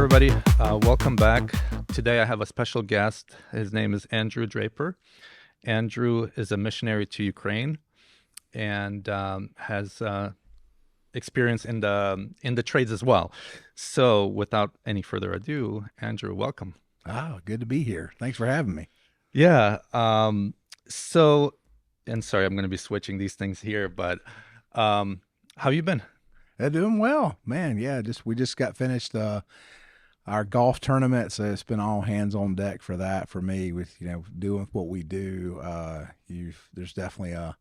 everybody. Welcome back. Today I have a special guest. His name is Andrew Draper. Andrew is a missionary to Ukraine and has experience in the trades as well. So without any further ado, Andrew, welcome. Oh, good to be here. Thanks for having me. Yeah. So, and sorry, I'm going to be switching these things here, but how you been? Doing well, man. Yeah, we just got finished our golf tournament, so it's been all hands on deck for that for me. With doing what we do, there's definitely a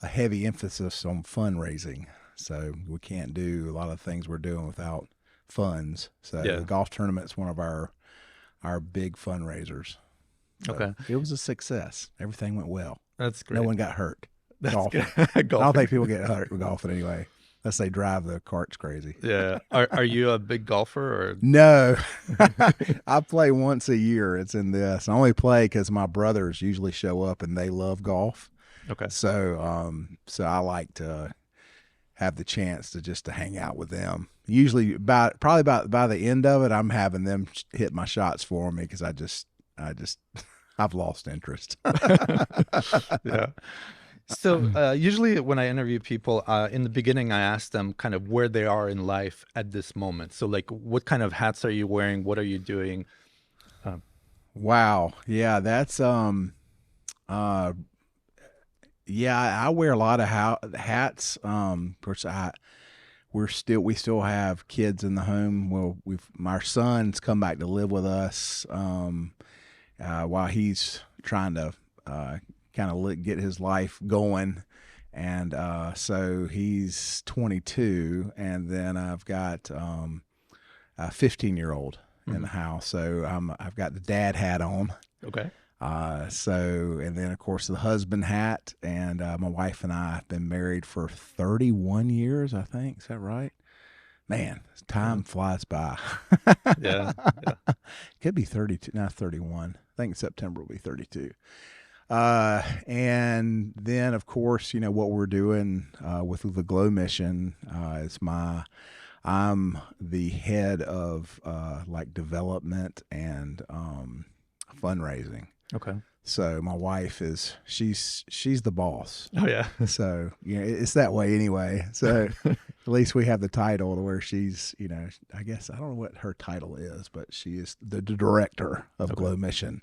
heavy emphasis on fundraising. So we can't do a lot of things we're doing without funds. So Yeah. the golf tournament's one of our big fundraisers. So Okay. it was a success. Everything went well. That's great. No one got hurt. That's Golfing. good. I don't Golfing. think people get hurt with golfing anyway, unless they drive the carts crazy. Yeah. Are you a big golfer or? No, I play once a year. It's in this. I only play because my brothers usually show up and they love golf. Okay. So I like to have the chance to hang out with them. Usually, by the end of it, I'm having them hit my shots for me because I've lost interest. Yeah. So usually when I interview people, in the beginning, I ask them kind of where they are in life at this moment. So like, what kind of hats are you wearing? What are you doing? Wow. Yeah, that's yeah, I wear a lot of hats. Of course, we still have kids in the home. Well, my son's come back to live with us while he's trying to kind of get his life going, and so he's 22, and then I've got a 15-year-old in the house. So I've got the dad hat on. Okay. And then of course the husband hat, and my wife and I have been married for 31 years, I think. Is that right? Man, time flies by. Yeah. Could be 32, not 31. I think September will be 32. And then of course, what we're doing with the Glow Mission is I'm the head of like development and fundraising. Okay. So my wife she's the boss. Oh yeah. So it's that way anyway. So at least we have the title to where she's, I guess I don't know what her title is, but she is the director of Glow Mission.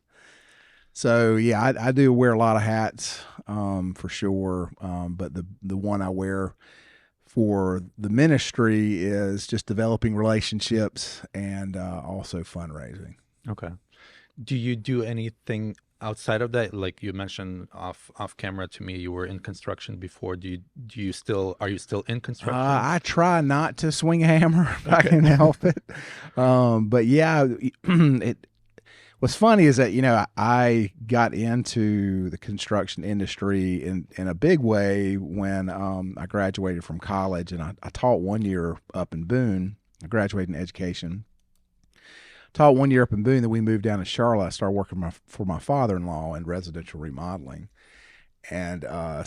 So yeah, I do wear a lot of hats for sure. But the one I wear for the ministry is just developing relationships and also fundraising. Okay. Do you do anything outside of that? Like you mentioned off camera to me, you were in construction before. Are you still in construction? I try not to swing a hammer if I can help it. But yeah, what's funny is that, I got into the construction industry in a big way when I graduated from college, and I taught 1 year up in Boone. I graduated in education. Taught 1 year up in Boone, then we moved down to Charlotte. I started working for my father-in-law in residential remodeling, and I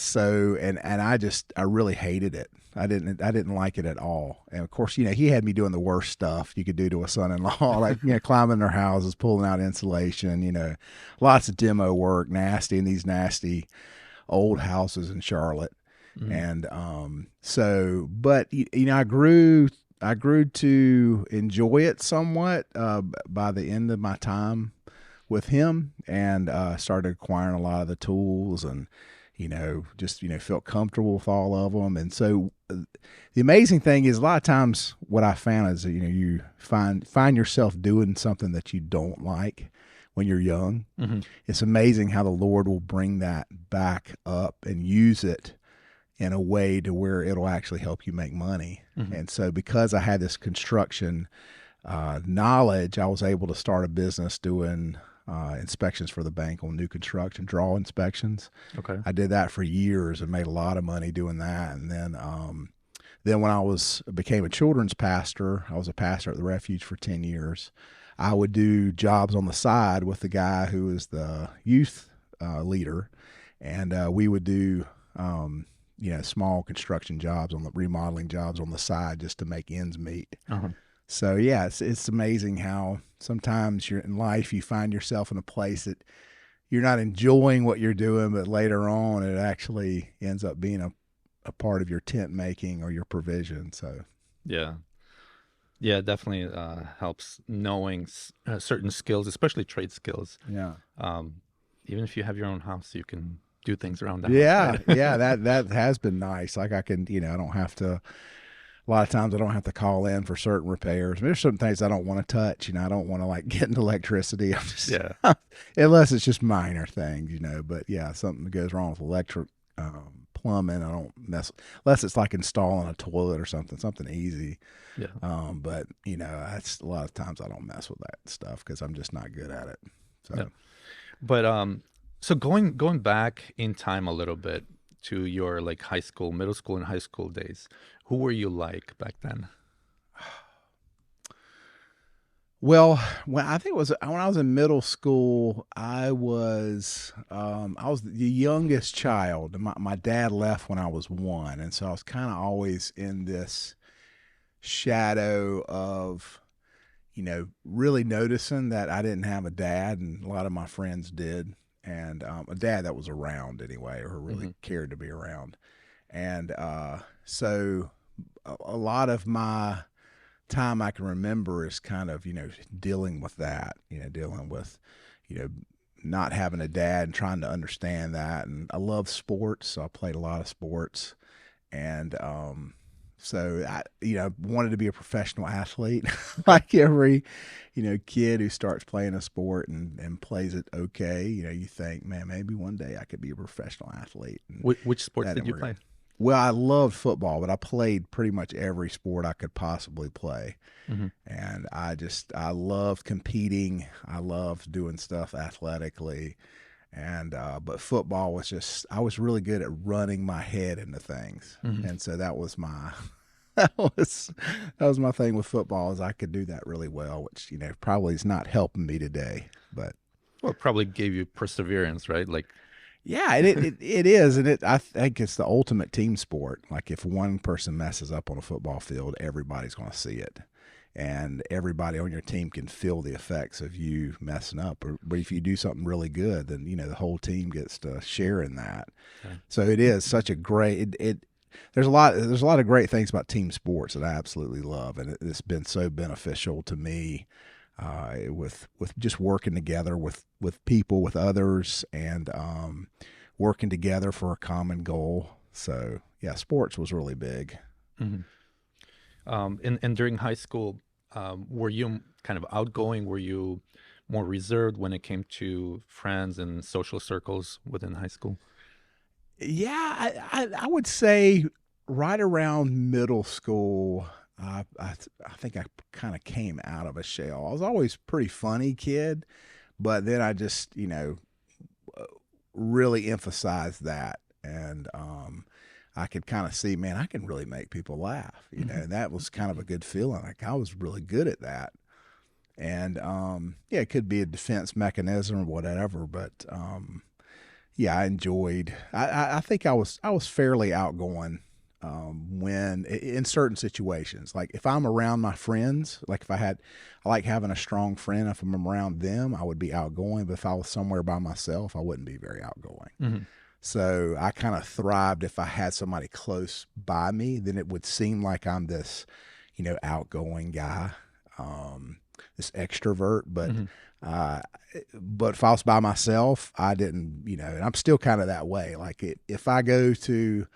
really hated it. I didn't like it at all. And of course, he had me doing the worst stuff you could do to a son-in-law, like climbing their houses, pulling out insulation, lots of demo work, nasty in these nasty old houses in Charlotte, and but I grew to enjoy it somewhat by the end of my time with him, and started acquiring a lot of the tools, and felt comfortable with all of them. And so the amazing thing is, a lot of times what I found is that, you find yourself doing something that you don't like when you're young. Mm-hmm. It's amazing how the Lord will bring that back up and use it in a way to where it'll actually help you make money. Mm-hmm. And so because I had this construction knowledge, I was able to start a business doing inspections for the bank on new construction, draw inspections. Okay. I did that for years and made a lot of money doing that. And then when I became a children's pastor, I was a pastor at the Refuge for 10 years. I would do jobs on the side with the guy who was the youth leader, and we would do small construction jobs, remodeling jobs on the side, just to make ends meet. Uh-huh. So yeah, it's amazing how sometimes you're in life you find yourself in a place that you're not enjoying what you're doing, but later on it actually ends up being a part of your tent making or your provision. So Yeah. Yeah, it definitely helps knowing certain skills, especially trade skills. yeah. Um, Even if you have your own house, you can do things around the house, right? Yeah, yeah, that has been nice. Like I can, I don't have to. A lot of times I don't have to call in for certain repairs. There's certain things I don't want to touch. I don't want to like get into electricity. I'm just Yeah. unless it's just minor things. But yeah, something goes wrong with electric, plumbing. I don't mess unless it's like installing a toilet or something easy. Yeah. But that's a lot of times I don't mess with that stuff because I'm just not good at it. Yeah. So But so going back in time a little bit to your like high school, middle school and high school days, who were you like back then? well, when I think it was when I was in middle school, I was the youngest child. My dad left when I was one, and so I was kind of always in this shadow of really noticing that I didn't have a dad, and a lot of my friends did, and a dad that was around anyway, or who really Hmm. cared to be around. And so a lot of my time I can remember is kind of dealing with that, dealing with you know not having a dad and trying to understand that. And I love sports, so I played a lot of sports, and so I wanted to be a professional athlete, like every kid who starts playing a sport and plays it okay. You think, man, maybe one day I could be a professional athlete, and Which sports that did you never. play? Well, I loved football, but I played pretty much every sport I could possibly play. Hmm. And I loved competing. I loved doing stuff athletically. And but football was just I was really good at running my head into things. Hmm. And so that was my that was that was my thing with football is I could do that really well, which probably is not helping me today. But Well, it probably gave you perseverance, right? Like, yeah, it is, and I think it's the ultimate team sport. Like if one person messes up on a football field, everybody's going to see it, and everybody on your team can feel the effects of you messing up. But if you do something really good, then the whole team gets to share in that. yeah. So it is such a great there's a lot of great things about team sports that I absolutely love, and it's been so beneficial to me with just working together with people, with others, and working together for a common goal. So yeah, sports was really big. Hmm. And during high school, were you kind of outgoing? Were you more reserved when it came to friends and social circles within high school? Yeah, I would say right around middle school, I think I kind of came out of a shell. I was always a pretty funny kid, but then I just really emphasized that. And I could kind of see, man, I can really make people laugh, Hmm. and that was kind of a good feeling. Like I was really good at that. And yeah, it could be a defense mechanism or whatever, but yeah, I enjoyed. I think I was fairly outgoing when in certain situations. Like if I'm around my friends, like I like having a strong friend. If I'm around them, I would be outgoing. But if I was somewhere by myself, I wouldn't be very outgoing. Hmm. So I kind of thrived if I had somebody close by me. Then it would seem like I'm this, outgoing guy, this extrovert. Hmm. Uh, but if I was by myself, I didn't, and I'm still kind of that way. Like if I go to,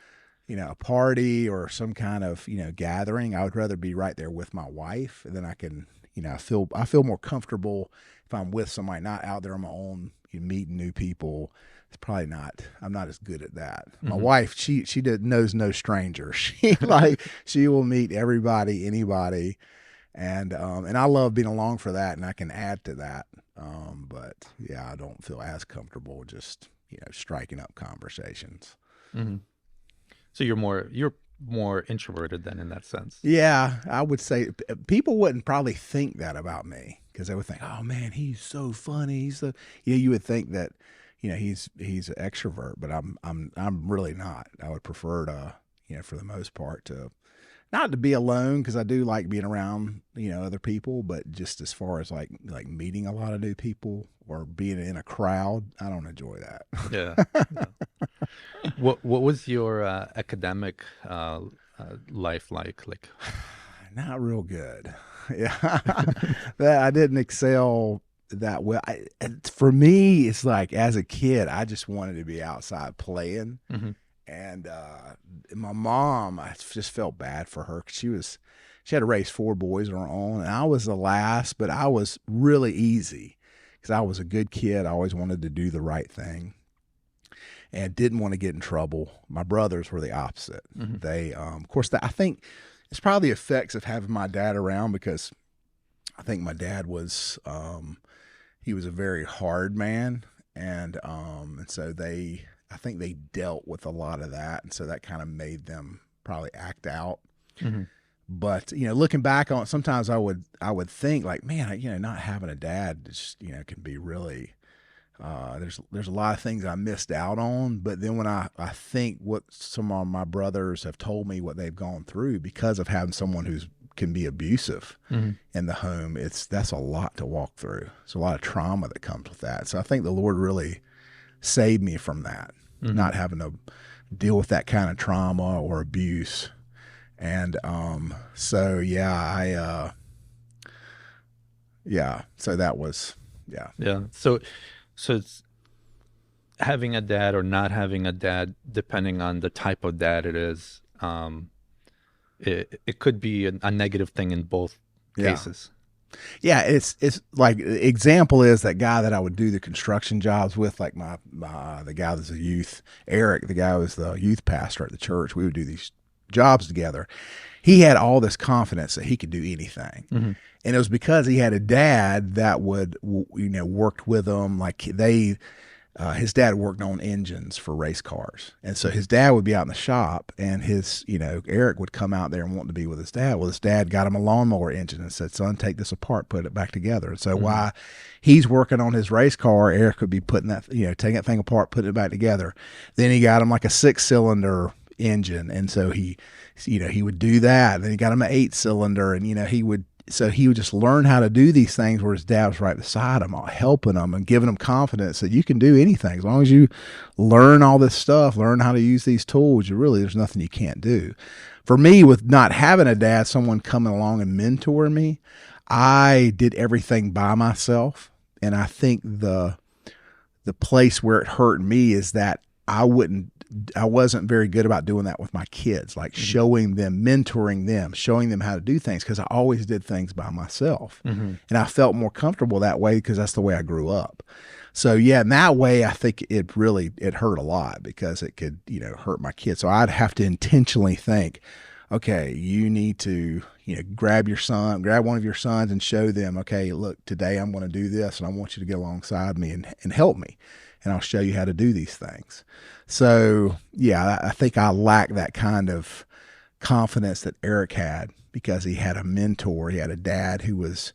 a party or some kind of, gathering, I would rather be right there with my wife. And then I can, I feel more comfortable if I'm with somebody, not out there on my own, meeting new people. It's probably not. I'm not as good at that. My Hmm. wife, knows no stranger. She will meet everybody, anybody, and I love being along for that, and I can add to that. But yeah, I don't feel as comfortable just striking up conversations. Hmm. So you're more introverted then in that sense. Yeah, I would say people wouldn't probably think that about me because they would think, "Oh man, he's so funny." You would think that, he's an extrovert, but I'm really not. I would prefer to, for the most part, to not to be alone, because I do like being around, other people, but just as far as like meeting a lot of new people or being in a crowd, I don't enjoy Yeah. that. Yeah. What was your academic life like? Like, Not real good. Yeah. That I didn't excel that well. For me, it's like as a kid, I just wanted to be outside playing. hmm And my mom, I just felt bad for her, 'cause she had to raise four boys of her own, and I was the last, but I was really easy because I was a good kid. I always wanted to do the right thing and didn't want to get in trouble. My brothers were the opposite. hmm They, of course, I think it's probably the effects of having my dad around, because I think my dad was, he was a very hard man, and so I think they dealt with a lot of that, and so that kind of made them probably act out. hmm But looking back on it, sometimes I would think like, man, not having a dad just can be really, there's a lot of things I missed out on. But then when I think what some of my brothers have told me, what they've gone through because of having someone who's can be abusive hmm in the home, that's a lot to walk through. It's a lot of trauma that comes with that. So I think the Lord really saved me from that, hmm not having to deal with that kind of trauma or abuse. And so yeah, so that was, yeah. Yeah. So it's having a dad or not having a dad, depending on the type of dad it is. It could be a negative thing in both Yeah. cases. Yeah, it's like example is that guy that I would do the construction jobs with, like my the guy that's a youth, Eric, the guy who was the youth pastor at the church. We would do these jobs together. He had all this confidence that he could do anything, hmm and it was because he had a dad that would worked with him. Like his dad worked on engines for race cars. And so his dad would be out in the shop, and Eric would come out there and want to be with his dad. Well, his dad got him a lawnmower engine and said, son, take this apart, put it back together. And so hmm while he's working on his race car, Eric would be putting that, taking that thing apart, putting it back together. Then he got him like a 6-cylinder engine. And so he would do that. And then he got him an 8-cylinder, and, so he would just learn how to do these things where his dad was right beside him, helping him and giving him confidence that you can do anything. As long as you learn all this stuff, learn how to use these tools, there's nothing you can't do. For me, with not having a dad, someone coming along and mentoring me, I did everything by myself. And I think the place where it hurt me is that I wasn't very good about doing that with my kids, like showing them, mentoring them, showing them how to do things, because I always did things by myself. hmm And I felt more comfortable that way because that's the way I grew up. So yeah, in that way, I think it hurt a lot because it could, hurt my kids. So I'd have to intentionally think, okay, you need to, grab one of your sons and show them, okay, look, today I'm going to do this, and I want you to get alongside me and help me. And I'll show you how to do these things. So yeah, I think I lack that kind of confidence that Eric had, because he had a mentor. He had a dad who was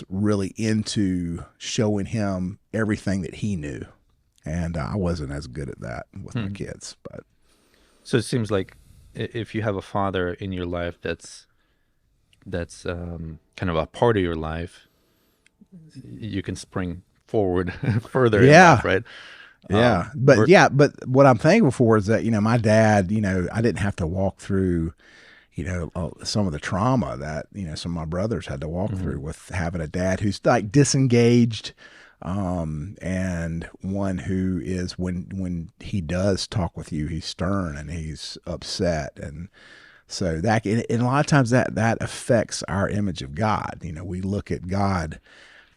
really into showing him everything that he knew. And I wasn't as good at that with my kids. But So it seems like if you have a father in your life that's kind of a part of your life, you can spring forward further in yeah, life, right? yeah. But what I'm thankful for is that, my dad, I didn't have to walk through, some of the trauma that, some of my brothers had to walk through with having a dad who's like disengaged, and one who is, when he does talk with you, he's stern and he's upset. And so and a lot of times that affects our image of God. We look at God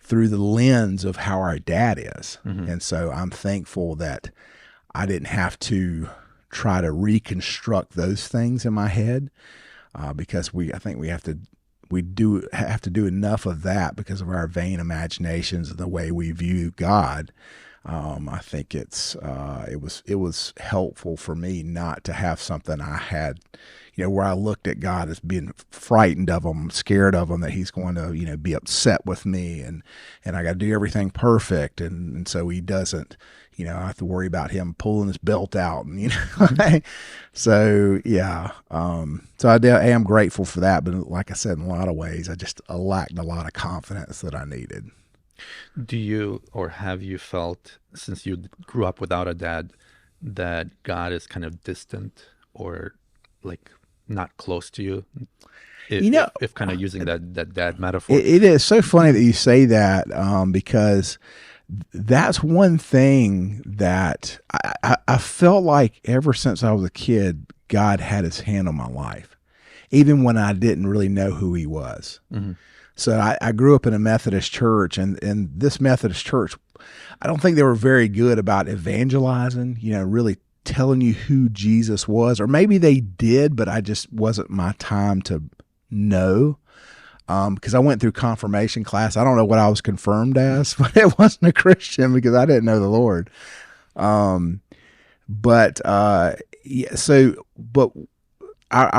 through the lens of how our dad is. And so I'm thankful that I didn't have to try to reconstruct those things in my head, because I think we have to do enough of that because of our vain imaginations and the way we view God. I think it was helpful for me not to have something I had, where I looked at God as being frightened of him, scared of him, that he's going to, be upset with me, and I got to do everything perfect. And so he doesn't, I have to worry about him pulling his belt out, and, so yeah. So I am grateful for that. But like I said, in a lot of ways, I lacked a lot of confidence that I needed. Do you, or have you felt, since you grew up without a dad, that God is kind of distant or like not close to you? If kind of using that dad metaphor. It is so funny that you say that, because that's one thing that I felt like ever since I was a kid, God had his hand on my life, even when I didn't really know who he was. Mm-hmm. So I grew up in a Methodist church, and this Methodist church, I don't think they were very good about evangelizing, really telling you who Jesus was. Or maybe they did, but I just wasn't my time to know. Because I went through confirmation class. I don't know what I was confirmed as, but it wasn't a Christian because I didn't know the Lord. But I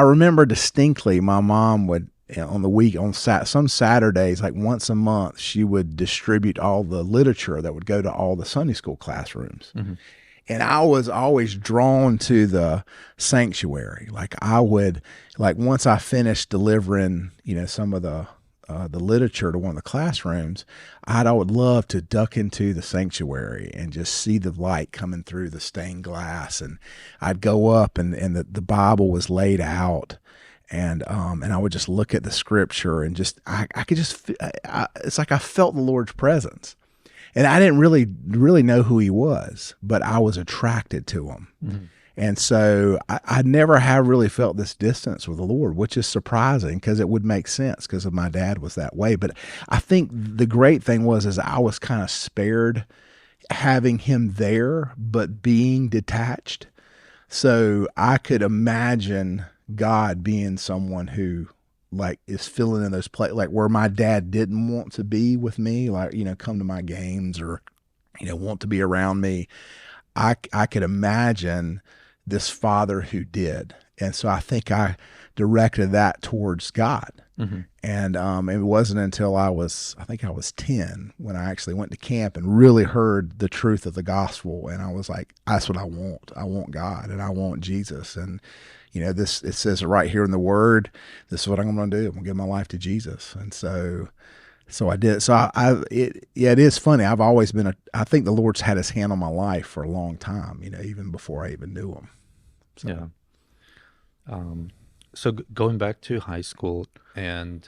remember distinctly my mom would, on the week, on some Saturdays, like once a month, she would distribute all the literature that would go to all the Sunday school classrooms. Mm-hmm. And I was always drawn to the sanctuary. Like once I finished delivering, some of the literature to one of the classrooms, I would love to duck into the sanctuary and just see the light coming through the stained glass. And I'd go up, and the Bible was laid out. And I would just look at the scripture, and I could just, it's like I felt the Lord's presence. And I didn't really know who he was, but I was attracted to him. Mm-hmm. And so I never have really felt this distance with the Lord, which is surprising because it would make sense because my dad was that way. But I think the great thing is I was kind of spared having him there, but being detached. So I could imagine God being someone who is filling in those places, like where my dad didn't want to be with me, like, come to my games or, want to be around me. I could imagine this father who did. And so I think I directed that towards God. Mm-hmm. And it wasn't until I was 10 when I actually went to camp and really heard the truth of the gospel. And I was like, that's what I want. I want God and I want Jesus. And it says it right here in the Word. This is what I'm going to do. I'm going to give my life to Jesus. And so I did. So it is funny. I've always been I think the Lord's had his hand on my life for a long time, even before I even knew him. So. Yeah. So going back to high school and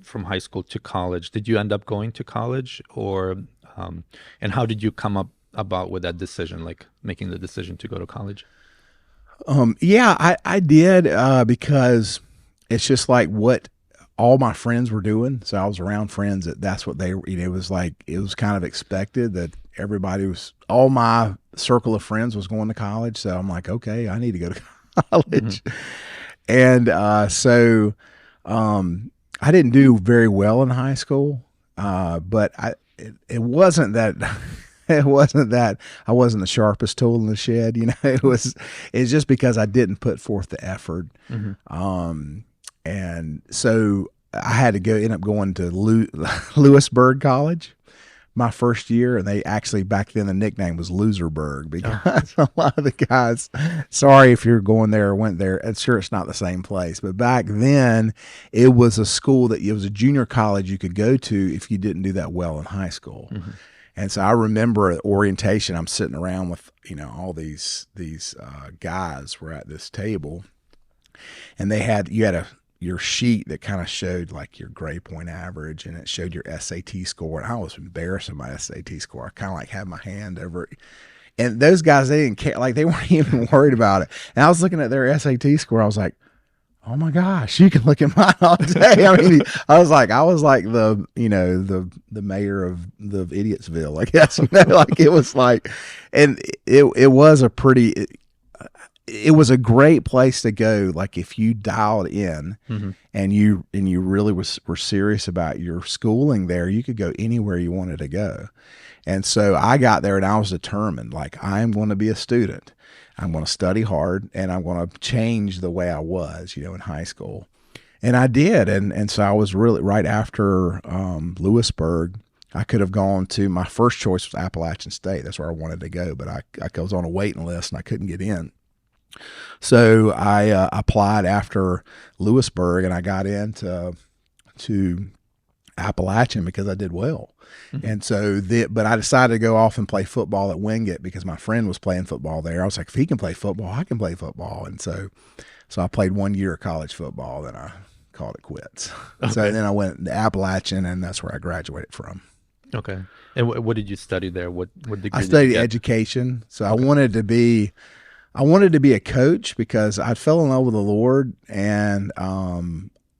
from high school to college, did you end up going to college or, and how did you come about with that decision, like making the decision to go to college? Yeah, I did, because it's just like what all my friends were doing. So I was around friends that's what they, it was like, it was kind of expected that all my circle of friends was going to college. So I'm like, okay, I need to go to college. Mm-hmm. And, so, I didn't do very well in high school. But it wasn't that, it wasn't that I wasn't the sharpest tool in the shed, it's just because I didn't put forth the effort. Mm-hmm. And so I had to end up going to Lewisburg College my first year. And they actually, back then the nickname was Loserburg because a lot of the guys, sorry if you're going there or went there, it's not the same place. But back then it was a school it was a junior college you could go to if you didn't do that well in high school. Mm-hmm. And so I remember at orientation, I'm sitting around with, all these guys were at this table, and you had your sheet that kind of showed like your grade point average, and it showed your SAT score. And I was embarrassed of my SAT score. I kind of had my hand over it. And those guys, they didn't care. Like they weren't even worried about it. And I was looking at their SAT score. I was like, oh my gosh, you can look at mine all day. I mean, I was like the mayor of the Idiotsville, I guess. Like it was like, and it was it was a great place to go. Like if you dialed in Hmm. and you really were serious about your schooling there, you could go anywhere you wanted to go. And so I got there and I was determined, like, I'm going to be a student. I'm going to study hard and I'm going to change the way I was, in high school. And I did. And so I was really right after Lewisburg. I could have gone to, my first choice was Appalachian State. That's where I wanted to go, but I was on a waiting list and I couldn't get in. So I applied after Lewisburg and I got into Appalachian because I did well. Hmm. And so, but I decided to go off and play football at Wingate because my friend was playing football there. I was like, if he can play football, I can play football. And so I played 1 year of college football, then I called it quits. Okay. So then I went to Appalachian, and that's where I graduated from. Okay. And what did you study there? What degree I did you studied get? education. So I wanted to be a coach because I fell in love with the Lord, and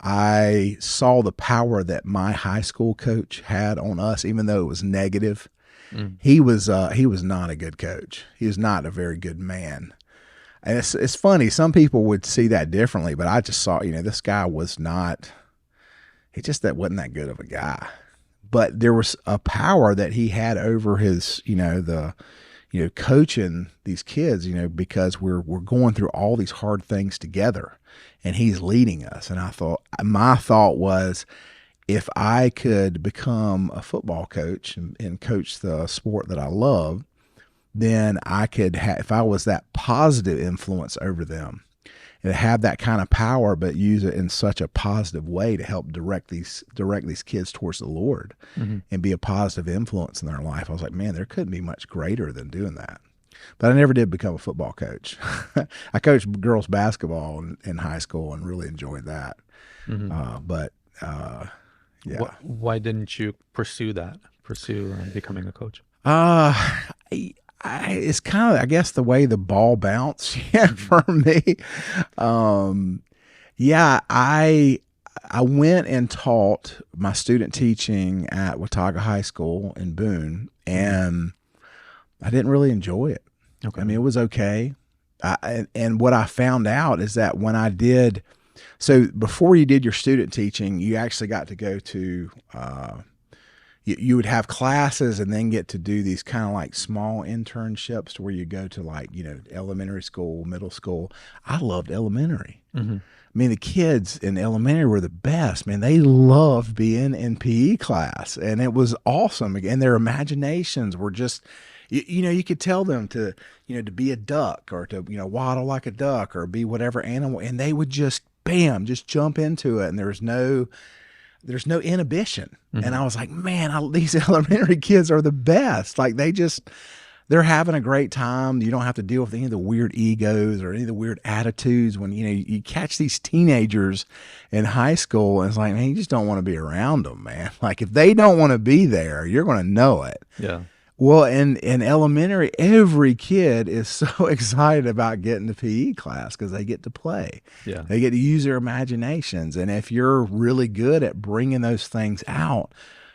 I saw the power that my high school coach had on us, even though it was negative. Mm. He was not a good coach. He was not a very good man. And it's funny. Some people would see that differently, but I just saw, this guy was not. That wasn't that good of a guy. But there was a power that he had over his, coaching these kids, because we're going through all these hard things together, and he's leading us. And my thought was, if I could become a football coach and coach the sport that I love, then I could if I was that positive influence over them and have that kind of power, but use it in such a positive way to help direct these kids towards the Lord, Mm-hmm. and be a positive influence in their life. I was like, man, there couldn't be much greater than doing that. But I never did become a football coach. I coached girls basketball in high school and really enjoyed that. Mm-hmm. Yeah. Why didn't you pursue becoming a coach? It's kind of, I guess, the way the ball bounced for me. I went and taught my student teaching at Watauga High School in Boone, and I didn't really enjoy it. Okay. I mean, it was okay. And what I found out is that when I did, so before you did your student teaching, you actually got to go to, you would have classes and then get to do these kind of like small internships to where you go to, like, elementary school, middle school. I loved elementary. Mm-hmm. I mean, the kids in elementary were the best, man. They loved being in PE class, and it was awesome. And their imaginations were just, you could tell them to be a duck, or to, waddle like a duck, or be whatever animal. And they would just, bam, just jump into it. And there's no inhibition. Mm-hmm. And I was like, man, these elementary kids are the best. Like, they're having a great time. You don't have to deal with any of the weird egos or any of the weird attitudes when, you catch these teenagers in high school, and it's like, man, you just don't want to be around them, man. Like, if they don't want to be there, you're going to know it. Yeah. Well, in elementary, every kid is so excited about getting to PE class because they get to play. Yeah. They get to use their imaginations. And if you're really good at bringing those things out,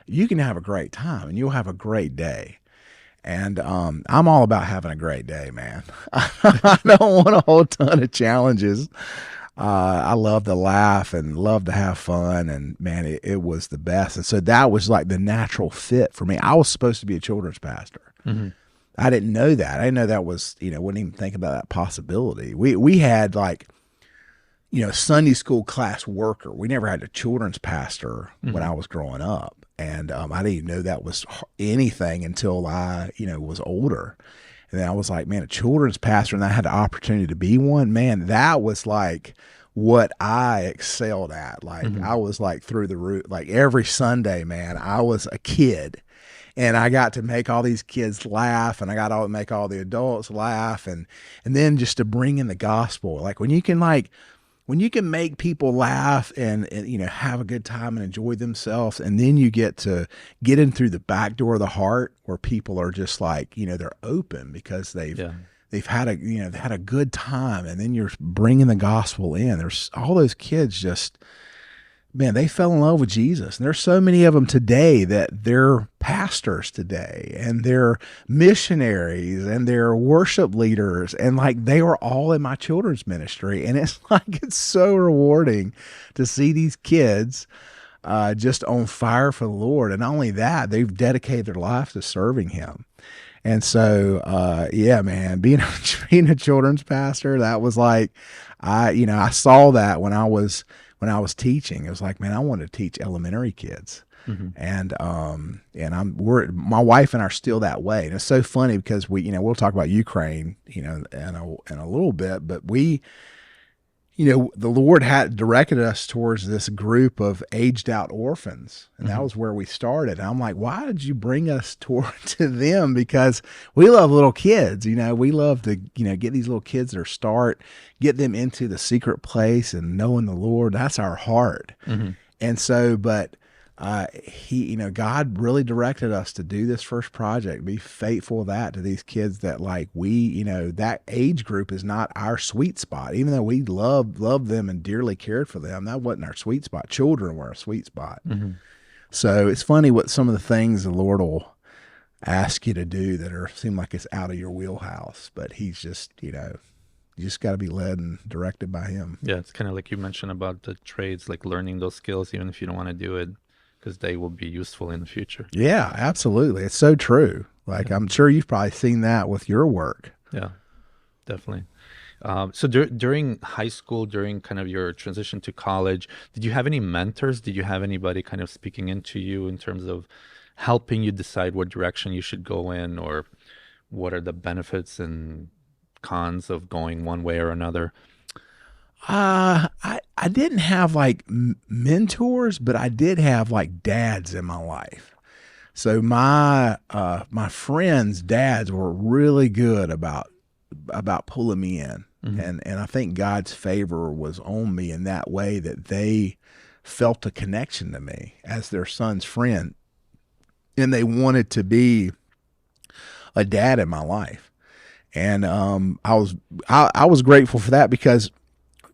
you can have a great time and you'll have a great day. And I'm all about having a great day, man. I don't want a whole ton of challenges. I love to laugh and love to have fun, and man, it was the best. And so that was like the natural fit for me. I was supposed to be a children's pastor. Mm-hmm. I didn't know that. I didn't know that was, wouldn't even think about that possibility. We had, like, Sunday school class worker. We never had a children's pastor when I was growing up. And I didn't even know that was anything until I, was older. And then I was like, man, a children's pastor, and I had the opportunity to be one. Man, that was like what I excelled at. Like, I was like through the roof. Like, every Sunday, man, I was a kid. And I got to make all these kids laugh, and I got to make all the adults laugh. And then just to bring in the gospel. Like, when you can make people laugh and have a good time and enjoy themselves, and then you get to get in through the back door of the heart where people are just like, they're open because they've had a good time, and then you're bringing the gospel in. There's all those kids just, man, they fell in love with Jesus. And there's so many of them today that they're pastors today and they're missionaries and they're worship leaders. And like they were all in my children's ministry. And it's like, it's so rewarding to see these kids just on fire for the Lord. And not only that, they've dedicated their life to serving him. And so, yeah, man, being a children's pastor, that was like, I saw that when I was teaching. It was like, man, I want to teach elementary kids. Mm-hmm. And my wife and I are still that way. And it's so funny because we'll talk about Ukraine, in a little bit, but the Lord had directed us towards this group of aged out orphans. And that was where we started. And I'm like, why did you bring us to them? Because we love little kids, we love to, get these little kids their start, get them into the secret place and knowing the Lord. That's our heart. Mm-hmm. And so, but God really directed us to do this first project, be faithful to these kids that like that age group is not our sweet spot. Even though we loved them and dearly cared for them, that wasn't our sweet spot. Children were our sweet spot. Mm-hmm. So it's funny what some of the things the Lord will ask you to do that seem like it's out of your wheelhouse, but he's just, you just got to be led and directed by him. Yeah. It's kind of like you mentioned about the trades, like learning those skills, even if you don't want to do it, because they will be useful in the future. Yeah, absolutely. It's so true. Like, I'm sure you've probably seen that with your work. Yeah, definitely. So during high school, during kind of your transition to college, did you have any mentors? Did you have anybody kind of speaking into you in terms of helping you decide what direction you should go in, or what are the benefits and cons of going one way or another? I didn't have like mentors, but I did have like dads in my life. So my friends' dads were really good about pulling me in. Mm-hmm. And I think God's favor was on me in that way, that they felt a connection to me as their son's friend. And they wanted to be a dad in my life. And I was grateful for that, because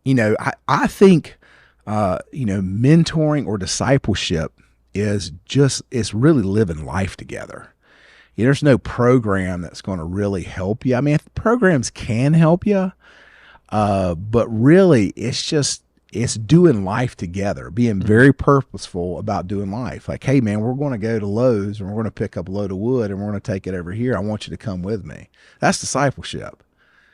I think, mentoring or discipleship it's really living life together. There's no program that's going to really help you. I mean, programs can help you, but really it's doing life together, being very purposeful about doing life. Like, hey man, we're going to go to Lowe's and we're going to pick up a load of wood and we're going to take it over here. I want you to come with me. That's discipleship.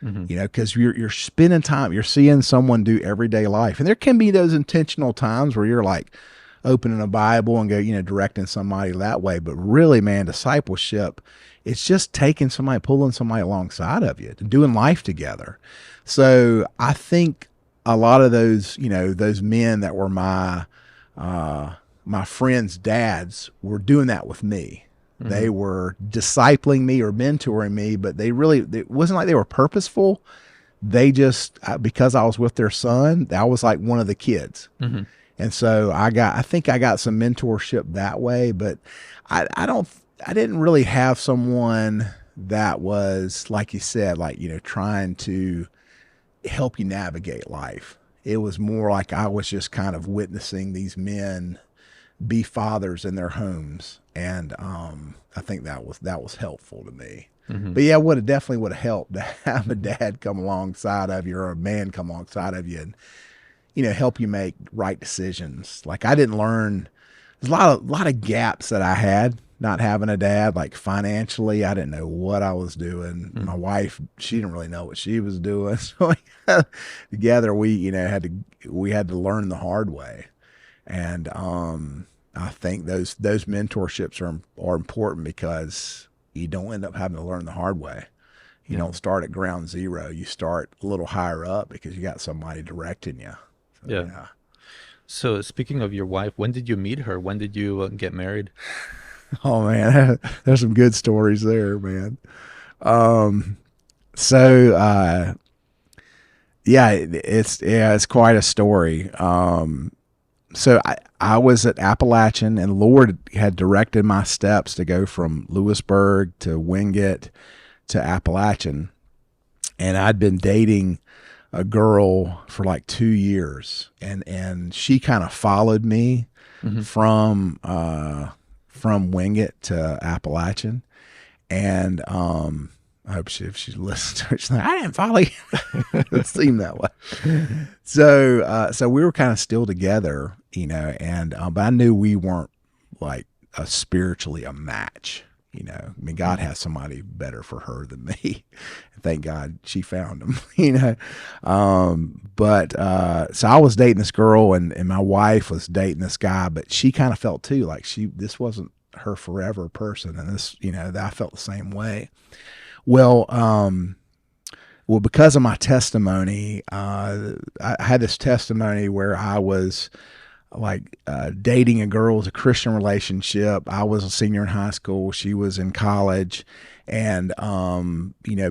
Mm-hmm. Because you're spending time, you're seeing someone do everyday life. And there can be those intentional times where you're like opening a Bible and go, directing somebody that way. But really, man, discipleship, it's just taking somebody, pulling somebody alongside of you, doing life together. So I think a lot of those, those men that were my friends' dads were doing that with me. Mm-hmm. They were discipling me or mentoring me, but it wasn't like they were purposeful. They just, because I was with their son, I was like one of the kids. Mm-hmm. And so I think I got some mentorship that way, but I didn't really have someone that was, like you said, like, trying to help you navigate life. It was more like I was just kind of witnessing these men be fathers in their homes. And I think that was helpful to me. Mm-hmm. But yeah, definitely would have helped to have a dad come alongside of you, or a man come alongside of you, and help you make right decisions. Like, I didn't learn. There's a lot of gaps that I had not having a dad. Like, financially, I didn't know what I was doing. Mm-hmm. My wife, she didn't really know what she was doing. So together we had to learn the hard way. And I think those mentorships are important, because you don't end up having to learn the hard way. You don't start at ground zero. You start a little higher up because you got somebody directing you. So, yeah. So speaking of your wife, when did you meet her? When did you get married? Oh man, there's some good stories there, man. It's quite a story. So I was at Appalachian, and the Lord had directed my steps to go from Lewisburg to Wingate to Appalachian. And I'd been dating a girl for like 2 years, and she kind of followed me Hmm. from Wingate to Appalachian, and I hope if she listens to it, she's like, I didn't follow you. It seemed that way. So we were kind of still together, and but I knew we weren't like spiritually a match. I mean, God has somebody better for her than me. Thank God she found him. But so I was dating this girl, and my wife was dating this guy, but she kind of felt too like this wasn't her forever person, and this, that I felt the same way. Well, because of my testimony, I had this testimony where I was like dating a girl. It was a Christian relationship. I was a senior in high school. She was in college. And,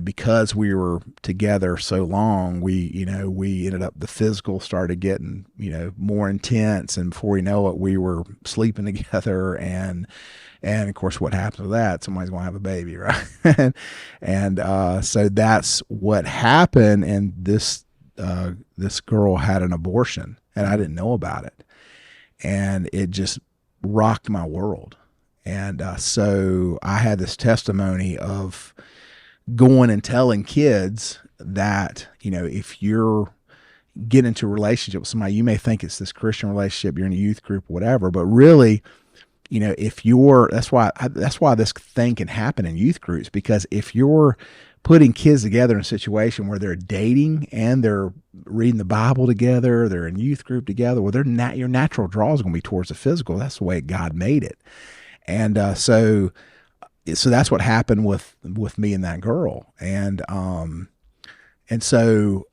because we were together so long, we ended up, the physical started getting, more intense. And before we know it, we were sleeping together. And of course, what happens with that? Somebody's going to have a baby, right? and so that's what happened. And this girl had an abortion, and I didn't know about it. And it just rocked my world. And so I had this testimony of going and telling kids that, if you're getting into a relationship with somebody, you may think it's this Christian relationship, you're in a youth group or whatever, but really, if you're, that's why this thing can happen in youth groups, because if you're putting kids together in a situation where they're dating and they're reading the Bible together, they're in youth group together, well, your natural draw is going to be towards the physical. That's the way God made it. And so that's what happened with me and that girl. And so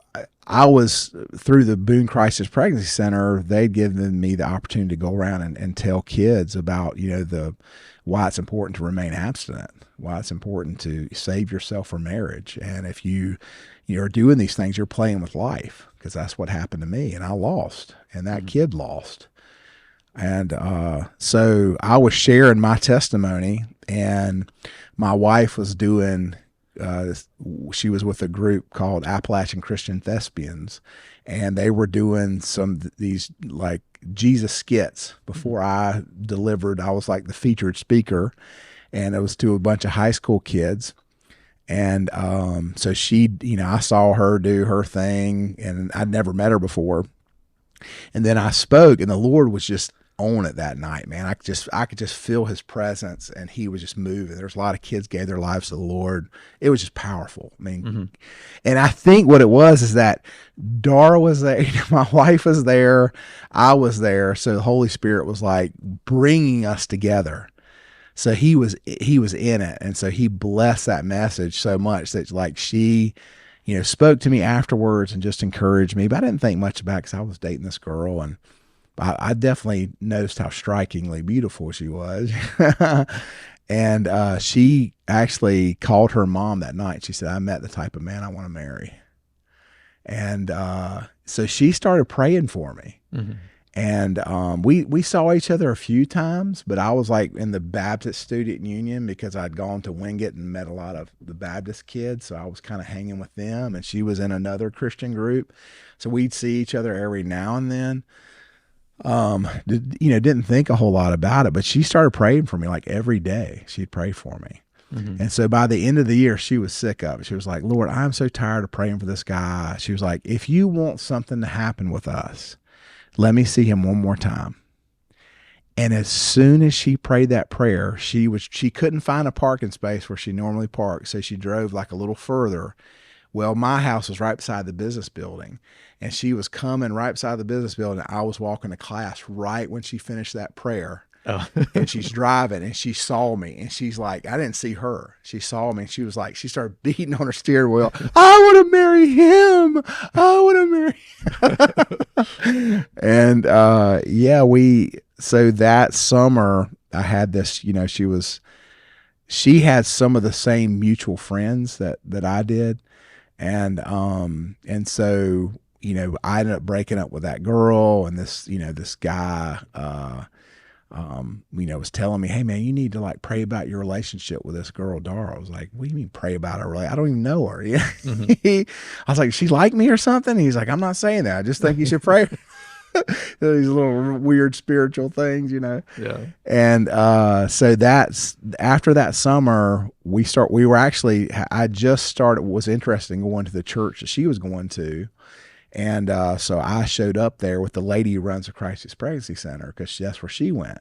I was, through the Boone Crisis Pregnancy Center, they'd given me the opportunity to go around and tell kids about, why it's important to remain abstinent, why it's important to save yourself for marriage. And if you are doing these things, you're playing with life, because that's what happened to me. And I lost, and that kid lost. And so I was sharing my testimony, and my wife was doing, she was with a group called Appalachian Christian Thespians, and they were doing these like Jesus skits before I delivered. I was like the featured speaker, and it was to a bunch of high school kids. And so she, I saw her do her thing, and I'd never met her before. And then I spoke, and the Lord was just on it that night, man. I could just feel his presence, and he was just moving. There's a lot of kids gave their lives to the Lord. It was just powerful. I mean, and I think what it was is that Dara was there, my wife was there, I was there. So the Holy Spirit was like bringing us together. So he was in it. And so he blessed that message so much that like she, spoke to me afterwards and just encouraged me. But I didn't think much about it, because I was dating this girl, and I definitely noticed how strikingly beautiful she was. And she actually called her mom that night. She said, I met the type of man I want to marry. And so she started praying for me. Mm-hmm. And we saw each other a few times, but I was like in the Baptist Student Union, because I'd gone to Wingate and met a lot of the Baptist kids. So I was kind of hanging with them, and she was in another Christian group. So we'd see each other every now and then. Didn't think a whole lot about it, but she started praying for me like every day. She'd pray for me. Mm-hmm. And so by the end of the year, she was sick of it. She was like, Lord, I'm so tired of praying for this guy. She was like, if you want something to happen with us, let me see him one more time. And as soon as she prayed that prayer, she couldn't find a parking space where she normally parks. So she drove like a little further. Well, my house was right beside the business building, and she was coming right beside the business building. I was walking to class right when she finished that prayer. Oh. And she's driving, and she saw me, and she's like, I didn't see her. She saw me, and she was like, she started beating on her steering wheel. I want to marry him. I want to marry him. And so that summer I had this, she had some of the same mutual friends that I did. And so, I ended up breaking up with that girl, and this guy, was telling me, hey man, you need to like pray about your relationship with this girl, Dara. I was like, what do you mean pray about her? I don't even know her. Hmm. I was like, she like me or something? He's like, I'm not saying that. I just think you should pray. These little weird spiritual things. Yeah. And so that's after that summer, I just started, was interested in going to the church that she was going to. And so I showed up there with the lady who runs the Crisis Pregnancy Center because that's where she went.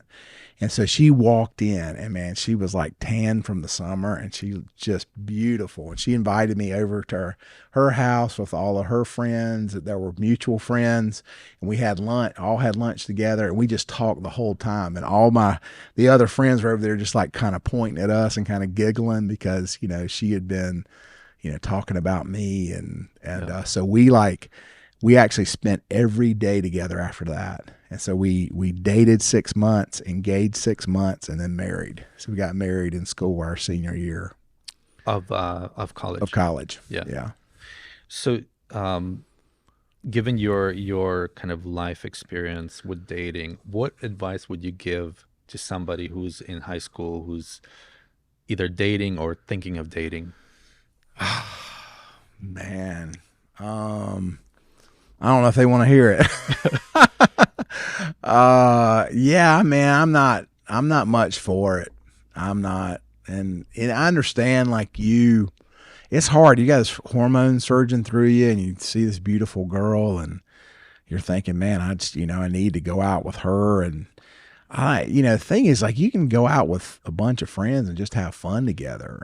And so she walked in, and man, she was like tan from the summer, and she was just beautiful. And she invited me over to her house with all of her friends that were mutual friends, and we had lunch, all had lunch together, and we just talked the whole time. And the other friends were over there just like kind of pointing at us and kind of giggling because she had been talking about me, and Yeah. so we actually spent every day together after that. And so we dated 6 months, engaged 6 months, and then married. So we got married in school our senior year Of of college. college. Yeah. Yeah. So, given your kind of life experience with dating, what advice would you give to somebody who's in high school, who's either dating or thinking of dating? Man. I don't know if they want to hear it. Yeah, man, I'm not much for it. I'm not. And I understand it's hard. You got this hormone surging through you, and you see this beautiful girl, and you're thinking, man, I need to go out with her. And the thing is, like, you can go out with a bunch of friends and just have fun together.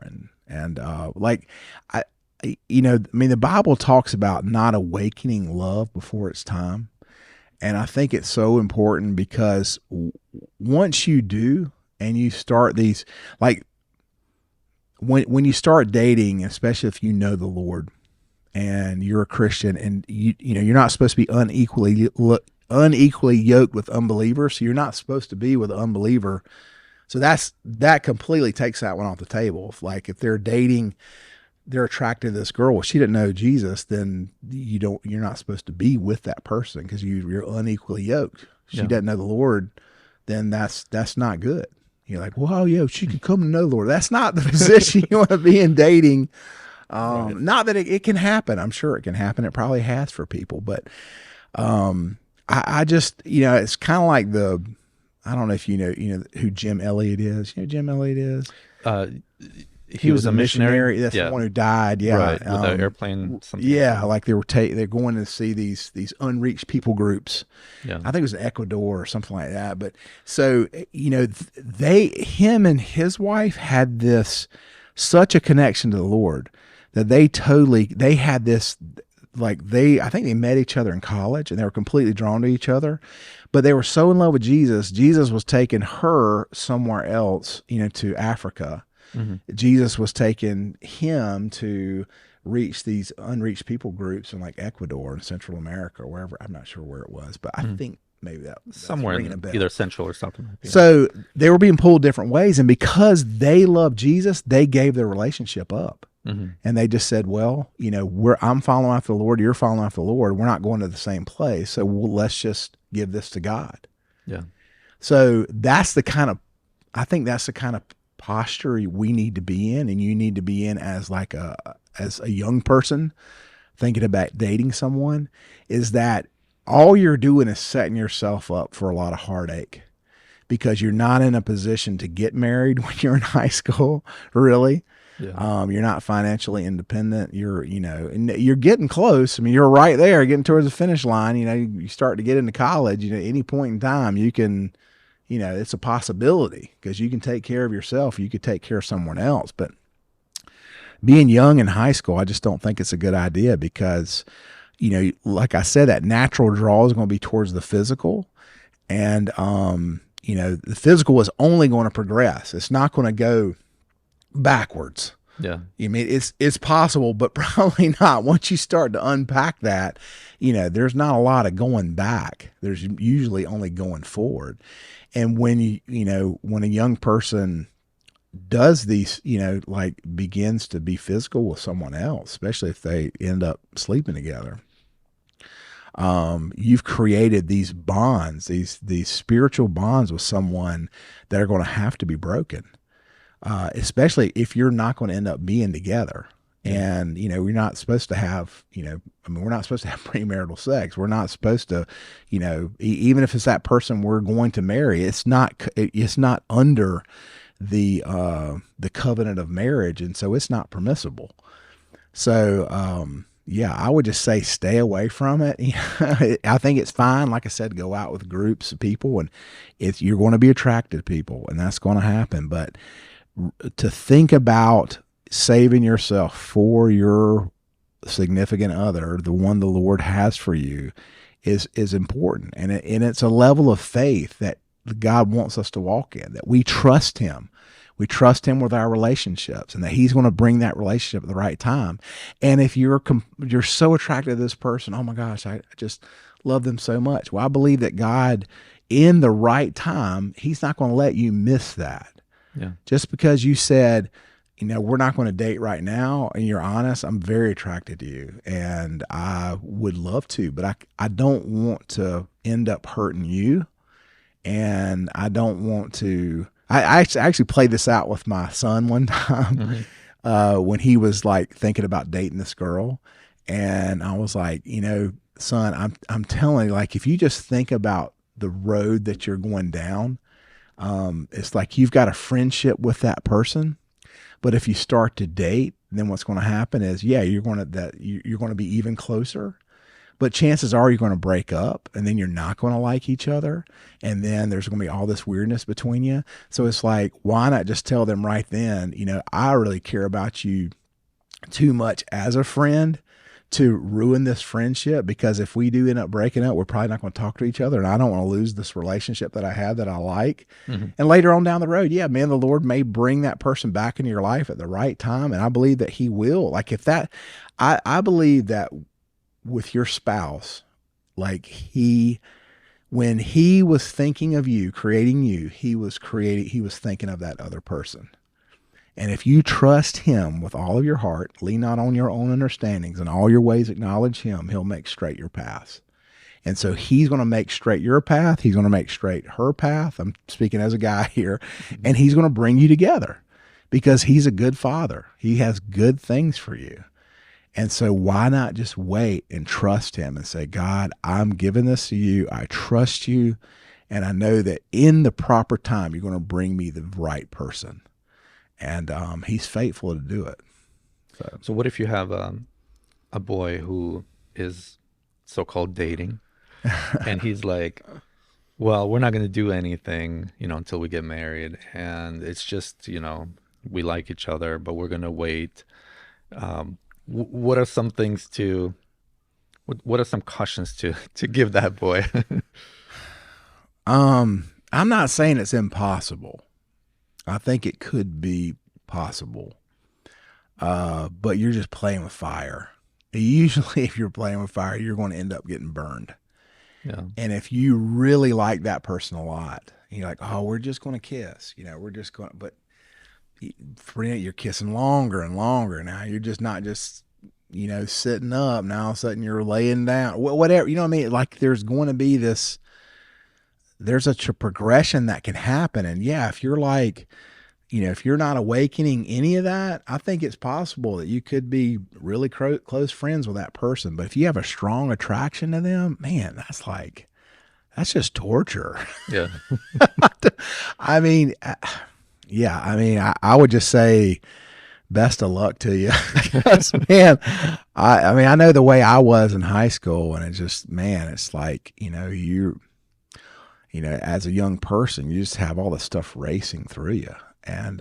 The Bible talks about not awakening love before it's time. And I think it's so important because once you do, and you start these, like, when you start dating, especially if you know the Lord and you're a Christian, and you're not supposed to be unequally yoked with unbelievers. So you're not supposed to be with an unbeliever. So that completely takes that one off the table. If they're dating, they're attracted to this girl. Well, she didn't know Jesus, then you're not supposed to be with that person because you're unequally yoked. She Yeah. doesn't know the Lord, then that's not good. You're like, well, yeah, she could come to know the Lord. That's not the position you want to be in dating. Right. Not that it can happen. I'm sure it can happen. It probably has for people, but I just, it's kind of like I don't know if you know who Jim Elliot is. You know who Jim Elliot is? Uh, He was a missionary. That's Yeah. the one who died. Yeah. Right. With the airplane. Something Yeah. like Like they're going to see these unreached people groups. that. Yeah. I think it was in Ecuador or something like that. But so, him and his wife had such a connection to the Lord that they had this, I think they met each other in college, and they were completely drawn to each other, but they were so in love with Jesus. Jesus was taking her somewhere else, to Africa. Hmm. Jesus was taking him to reach these unreached people groups in like Ecuador and Central America or wherever. I'm not sure where it was, but I think maybe that's Somewhere ringing a in bell. either Central or South America. So they were being pulled different ways, and because they loved Jesus, they gave their relationship up. Hmm. And they just said, well, I'm following after the Lord, you're following after the Lord. We're not going to the same place. So let's just give this to God. Yeah. So I think that's the kind of posture we need to be in, and you need to be in as a young person thinking about dating someone, is that all you're doing is setting yourself up for a lot of heartache because you're not in a position to get married when you're in high school, really. Yeah. You're not financially independent. And you're getting close. I mean, you're right there getting towards the finish line. You start to get into college, any point in time you can, it's a possibility because you can take care of yourself. You could take care of someone else, but being young in high school, I just don't think it's a good idea because, like I said, that natural draw is going to be towards the physical, and, the physical is only going to progress. It's not going to go backwards. Yeah. I mean, it's possible, but probably not. Once you start to unpack that, there's not a lot of going back. There's usually only going forward. And when when a young person does these, begins to be physical with someone else, especially if they end up sleeping together, You've created these bonds, these spiritual bonds with someone that are going to have to be broken, especially if you're not going to end up being together. And, we're not supposed to have, we're not supposed to have premarital sex. We're not supposed to, even if it's that person we're going to marry, it's not under the covenant of marriage. And so it's not permissible. So, I would just say stay away from it. I think it's fine, like I said, go out with groups of people, and you're going to be attracted to people, and that's going to happen. But to think about saving yourself for your significant other, the one the Lord has for you, is important, and it's a level of faith that God wants us to walk in, that we trust Him. We trust Him with our relationships, and that He's going to bring that relationship at the right time. And if you're so attracted to this person, oh my gosh, I just love them so much. Well, I believe that God, in the right time, He's not going to let you miss that. Yeah. Just because you said, we're not going to date right now, and you're honest, I'm very attracted to you, and I would love to, but I don't want to end up hurting you, and I don't want to. I actually played this out with my son one time when he was like thinking about dating this girl, and I was like, son, I'm telling you, like, if you just think about the road that you're going down, it's like you've got a friendship with that person. But if you start to date, then what's going to happen is, you're going to be even closer. But chances are you're going to break up, and then you're not going to like each other. And then there's going to be all this weirdness between you. So it's like, why not just tell them right then, I really care about you too much as a friend to ruin this friendship, because if we do end up breaking up, we're probably not going to talk to each other, and I don't want to lose this relationship that I have that I like. And later on down the road, the Lord may bring that person back into your life at the right time, and I believe that He will. Like, if that, I believe that with your spouse, like, when He was thinking of you, creating you, He was thinking of that other person. And if you trust Him with all of your heart, lean not on your own understandings, and all your ways acknowledge Him, He'll make straight your paths. And so He's going to make straight your path. He's going to make straight her path. I'm speaking as a guy here. And He's going to bring you together, because He's a good Father. He has good things for you. And so why not just wait and trust Him and say, God, I'm giving this to you. I trust you. And I know that in the proper time, you're going to bring me the right person. And He's faithful to do it. So what if you have a boy who is so-called dating, and he's like, well, we're not going to do anything, until we get married. And it's just, we like each other, but we're going to wait. What are some things what are some cautions to give that boy? I'm not saying it's impossible. I think it could be possible. But you're just playing with fire. Usually if you're playing with fire, you're going to end up getting burned. Yeah. And if you really like that person a lot, you're like, oh, we're just going to kiss, we're just going to, but you're kissing longer and longer. Now you're just not just, sitting up. Now all of a sudden you're laying down, whatever, what I mean? Like, there's going to be there's a progression that can happen. And if you're like, if you're not awakening any of that, I think it's possible that you could be really close friends with that person. But if you have a strong attraction to them, man, that's just torture. Yeah. I mean, I would just say best of luck to you. Because, man, I know the way I was in high school, and it's just, man, it's like, as a young person, you just have all this stuff racing through you, and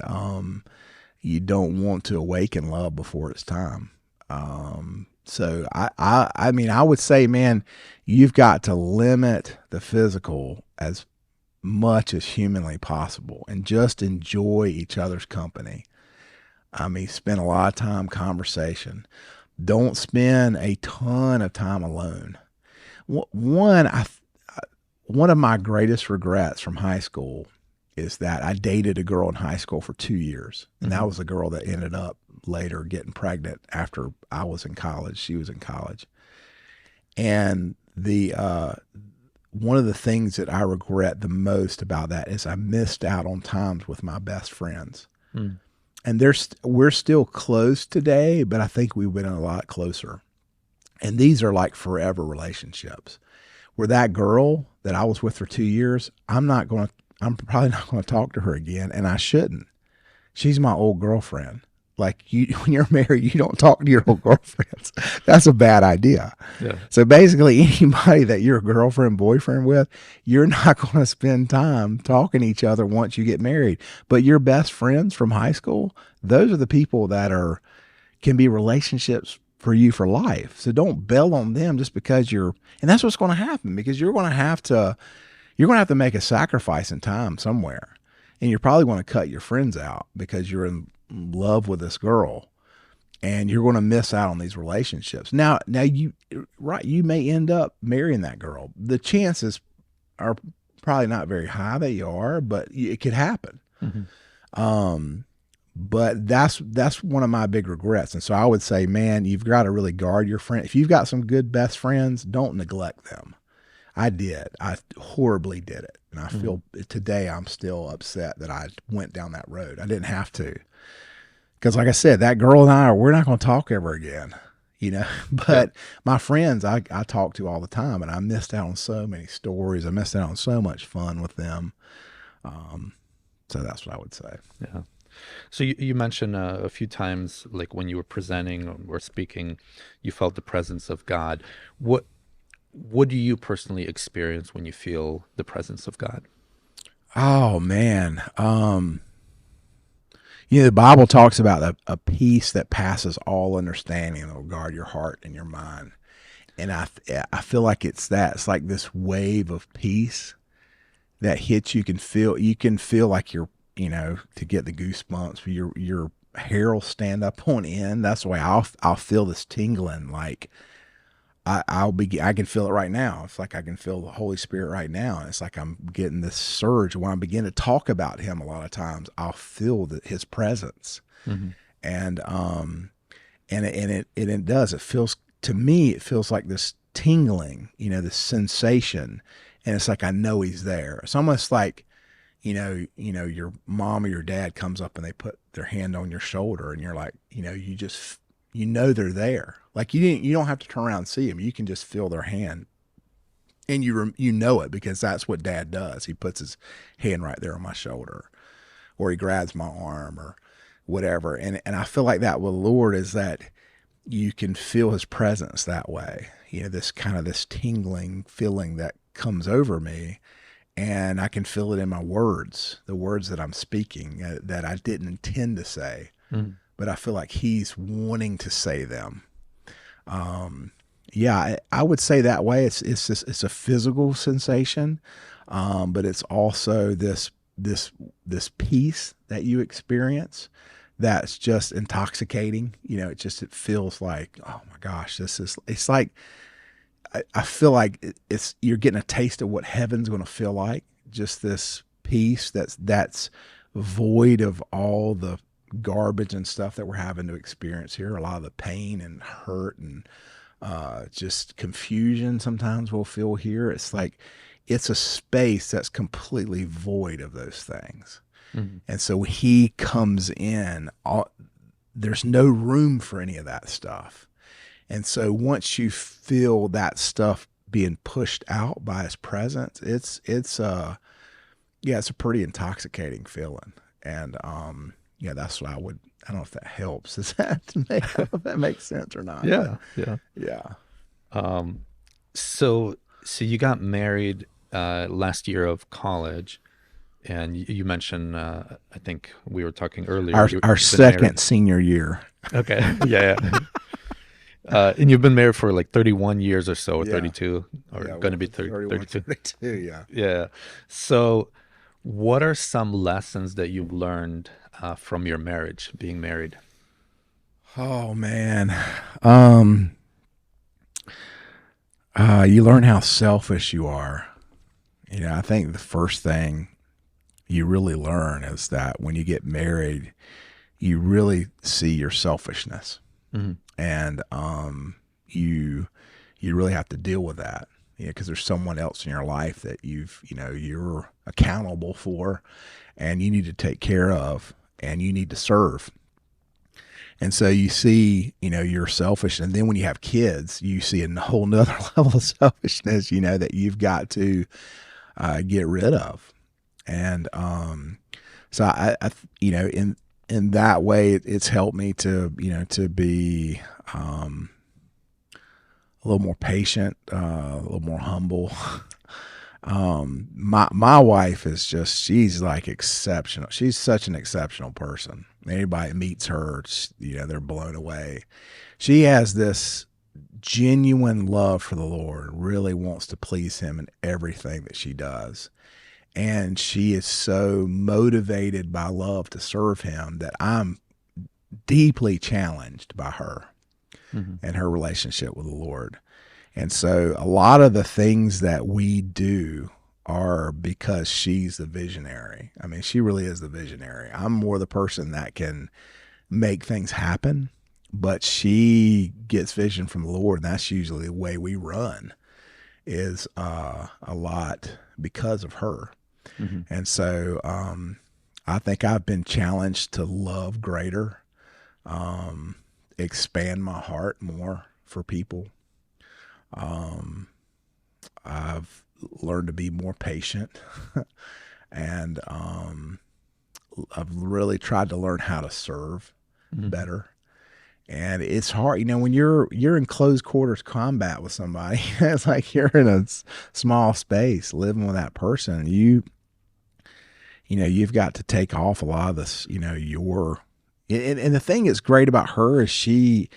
you don't want to awaken love before it's time. So I would say, man, you've got to limit the physical as much as humanly possible, and just enjoy each other's company. Spend a lot of time conversation. Don't spend a ton of time alone. One of my greatest regrets from high school is that I dated a girl in high school for 2 years. And that was a girl that ended up later getting pregnant after I was in college. She was in college. And the one of the things that I regret the most about that is I missed out on times with my best friends. Mm. And we're still close today, but I think we've been a lot closer. And these are like forever relationships. Where that girl that I was with for 2 years, I'm probably not going to talk to her again, and I shouldn't. She's my old girlfriend. Like when you're married, you don't talk to your old girlfriends. That's a bad idea. Yeah. So basically, anybody that you're girlfriend, boyfriend with, you're not going to spend time talking to each other once you get married. But your best friends from high school, those are the people that can be relationships for you for life. So don't bail on them just because and that's what's going to happen, because you're going to have to make a sacrifice in time somewhere. And you're probably going to cut your friends out because you're in love with this girl, and you're going to miss out on these relationships. Now you may end up marrying that girl. The chances are probably not very high that you are, but it could happen. Mm-hmm. But that's one of my big regrets. And so I would say, man, you've got to really guard your friend. If you've got some good best friends, don't neglect them. I horribly did it. And I feel today I'm still upset that I went down that road. I didn't have to. Because like I said, that girl and we're not going to talk ever again, But my friends I talk to all the time, and I missed out on so many stories. I missed out on so much fun with them. So that's what I would say. Yeah. So you mentioned a few times, like when you were presenting or speaking, you felt the presence of God. What do you personally experience when you feel the presence of God? Oh man. The Bible talks about a peace that passes all understanding that will guard your heart and your mind. And I feel like it's that. It's like this wave of peace that hits you. You can feel like you're, to get the goosebumps, your hair will stand up on end. That's the way I'll feel this tingling. Like I can feel it right now. It's like I can feel the Holy Spirit right now. And it's like I'm getting this surge. When I begin to talk about him, a lot of times I'll feel his presence. Mm-hmm. And it does. It feels, to me, it feels like this tingling, this sensation. And it's like I know he's there. It's almost like, your mom or your dad comes up and they put their hand on your shoulder, and you're like, they're there. Like you don't have to turn around and see them. You can just feel their hand, and you know it because that's what Dad does. He puts his hand right there on my shoulder, or he grabs my arm or whatever. And I feel like that with the Lord is that you can feel his presence that way. This kind of this tingling feeling that comes over me. And I can feel it in my words, the words that I'm speaking that I didn't intend to say, but I feel like he's wanting to say them. I would say that way. It's a physical sensation, but it's also this peace that you experience that's just intoxicating. It feels like, oh my gosh, it's like, I feel like you're getting a taste of what heaven's going to feel like. Just this peace that's void of all the garbage and stuff that we're having to experience here. A lot of the pain and hurt and just confusion sometimes we'll feel here. It's like it's a space that's completely void of those things. Mm-hmm. And so when he comes in, there's no room for any of that stuff. And so once you feel that stuff being pushed out by his presence, it's a pretty intoxicating feeling. And that's what I don't know if that helps. Does that make sense or not? Yeah. But, yeah. So you got married last year of college, and you mentioned I think we were talking earlier. Our second senior year. Okay. Yeah. And you've been married for like 31 years or so, or 32, or going to be 32. 32, yeah. Yeah. So what are some lessons that you've learned from your marriage, being married? Oh, man. You learn how selfish you are. I think the first thing you really learn is that when you get married, you really see your selfishness. Mm-hmm. And you really have to deal with that. because there's someone else in your life that you're accountable for, and you need to take care of, and you need to serve. And so you see, you're selfish. And then when you have kids, you see a whole nother level of selfishness, that you've got to get rid of. And so in that way, it's helped me to be a little more patient, a little more humble. My wife is she's like exceptional. She's such an exceptional person. Anybody that meets her, they're blown away. She has this genuine love for the Lord, really wants to please him in everything that she does. And she is so motivated by love to serve him that I'm deeply challenged by her and her relationship with the Lord. And so a lot of the things that we do are because she's the visionary. I mean, she really is the visionary. I'm more the person that can make things happen, but she gets vision from the Lord. And that's usually the way we run, is a lot because of her. And so I think I've been challenged to love greater, expand my heart more for people. I've learned to be more patient, and I've really tried to learn how to serve better. And it's hard, when you're in close quarters combat with somebody. It's like you're in a small space living with that person. You've got to take off a lot of this. And the thing that's great about her is she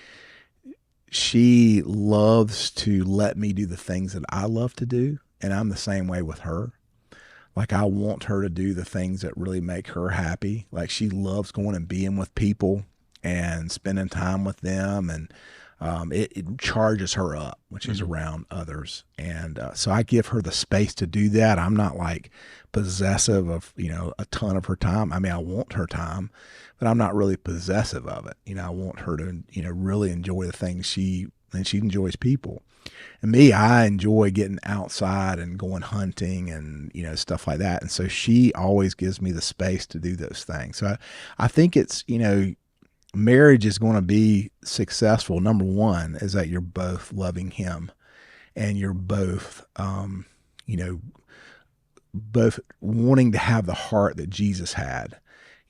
loves to let me do the things that I love to do. And I'm the same way with her. Like, I want her to do the things that really make her happy. Like, she loves going and being with people and spending time with them. And it charges her up when she's around others. And so I give her the space to do that. I'm not like possessive of, a ton of her time. I mean, I want her time, but I'm not really possessive of it. I want her to, really enjoy the things she enjoys people. And me, I enjoy getting outside and going hunting and, stuff like that. And so she always gives me the space to do those things. So I think it's, marriage is going to be successful. Number one is that you're both loving him, and you're both, both wanting to have the heart that Jesus had,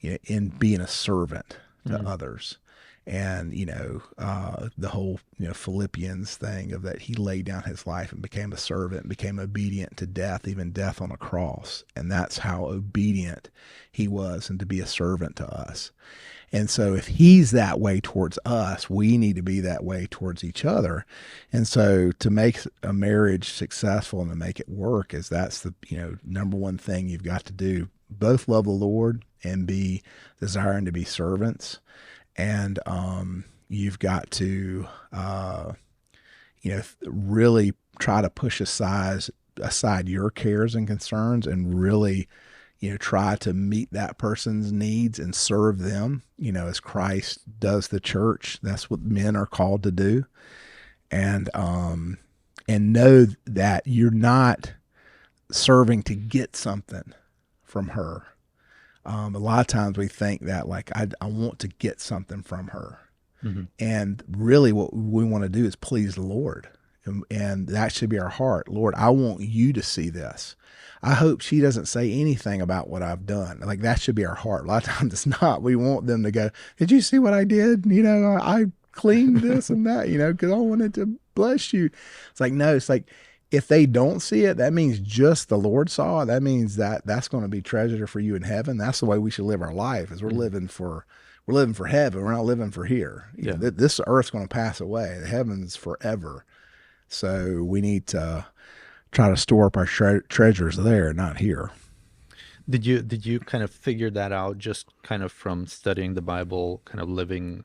in being a servant to others. And, the whole, Philippians thing of that he laid down his life and became a servant, became obedient to death, even death on a cross. And that's how obedient he was, and to be a servant to us. And so if he's that way towards us, we need to be that way towards each other. And so to make a marriage successful and to make it work, that's the, number one thing you've got to do. Both love the Lord and be desiring to be servants. And you've got to, really try to push aside your cares and concerns, and really, try to meet that person's needs and serve them, as Christ does the church. That's what men are called to do. And know that you're not serving to get something from her. A lot of times we think that, like, I want to get something from her. And really what we want to do is please the Lord. And that should be our heart. Lord, I want you to see this. I hope she doesn't say anything about what I've done. Like, that should be our heart. A lot of times it's not. We want them to go, did you see what I did? I cleaned this and that, because I wanted to bless you. It's like, no, it's like, if they don't see it, that means just the Lord saw it. That means that's going to be treasure for you in heaven. That's the way we should live our life, is we're living for heaven. We're not living for here. This earth's going to pass away. The heaven's forever. So we need to try to store up our treasures there, not here. Did you kind of figure that out just kind of from studying the Bible, kind of living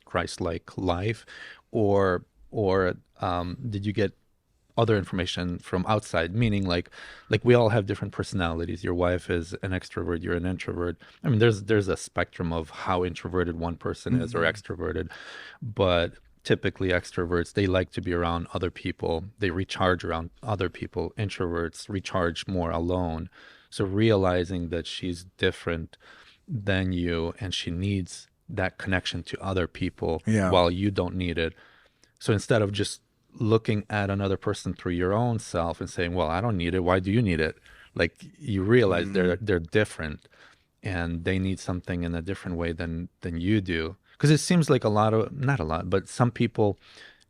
Christ-like life, or did you get other information from outside? Meaning, like we all have different personalities. Your wife is an extrovert, you're an introvert. I mean, there's a spectrum of how introverted one person is or extroverted, but typically extroverts, they like to be around other people. They recharge around other people. Introverts recharge more alone. So realizing that she's different than you and she needs that connection to other people Yeah. while you don't need it. So instead of just looking at another person through your own self and saying, well, I don't need it, why do you need it? Like, you realize they're different and they need something in a different way than you do. Because it seems like a lot of, not a lot, but some people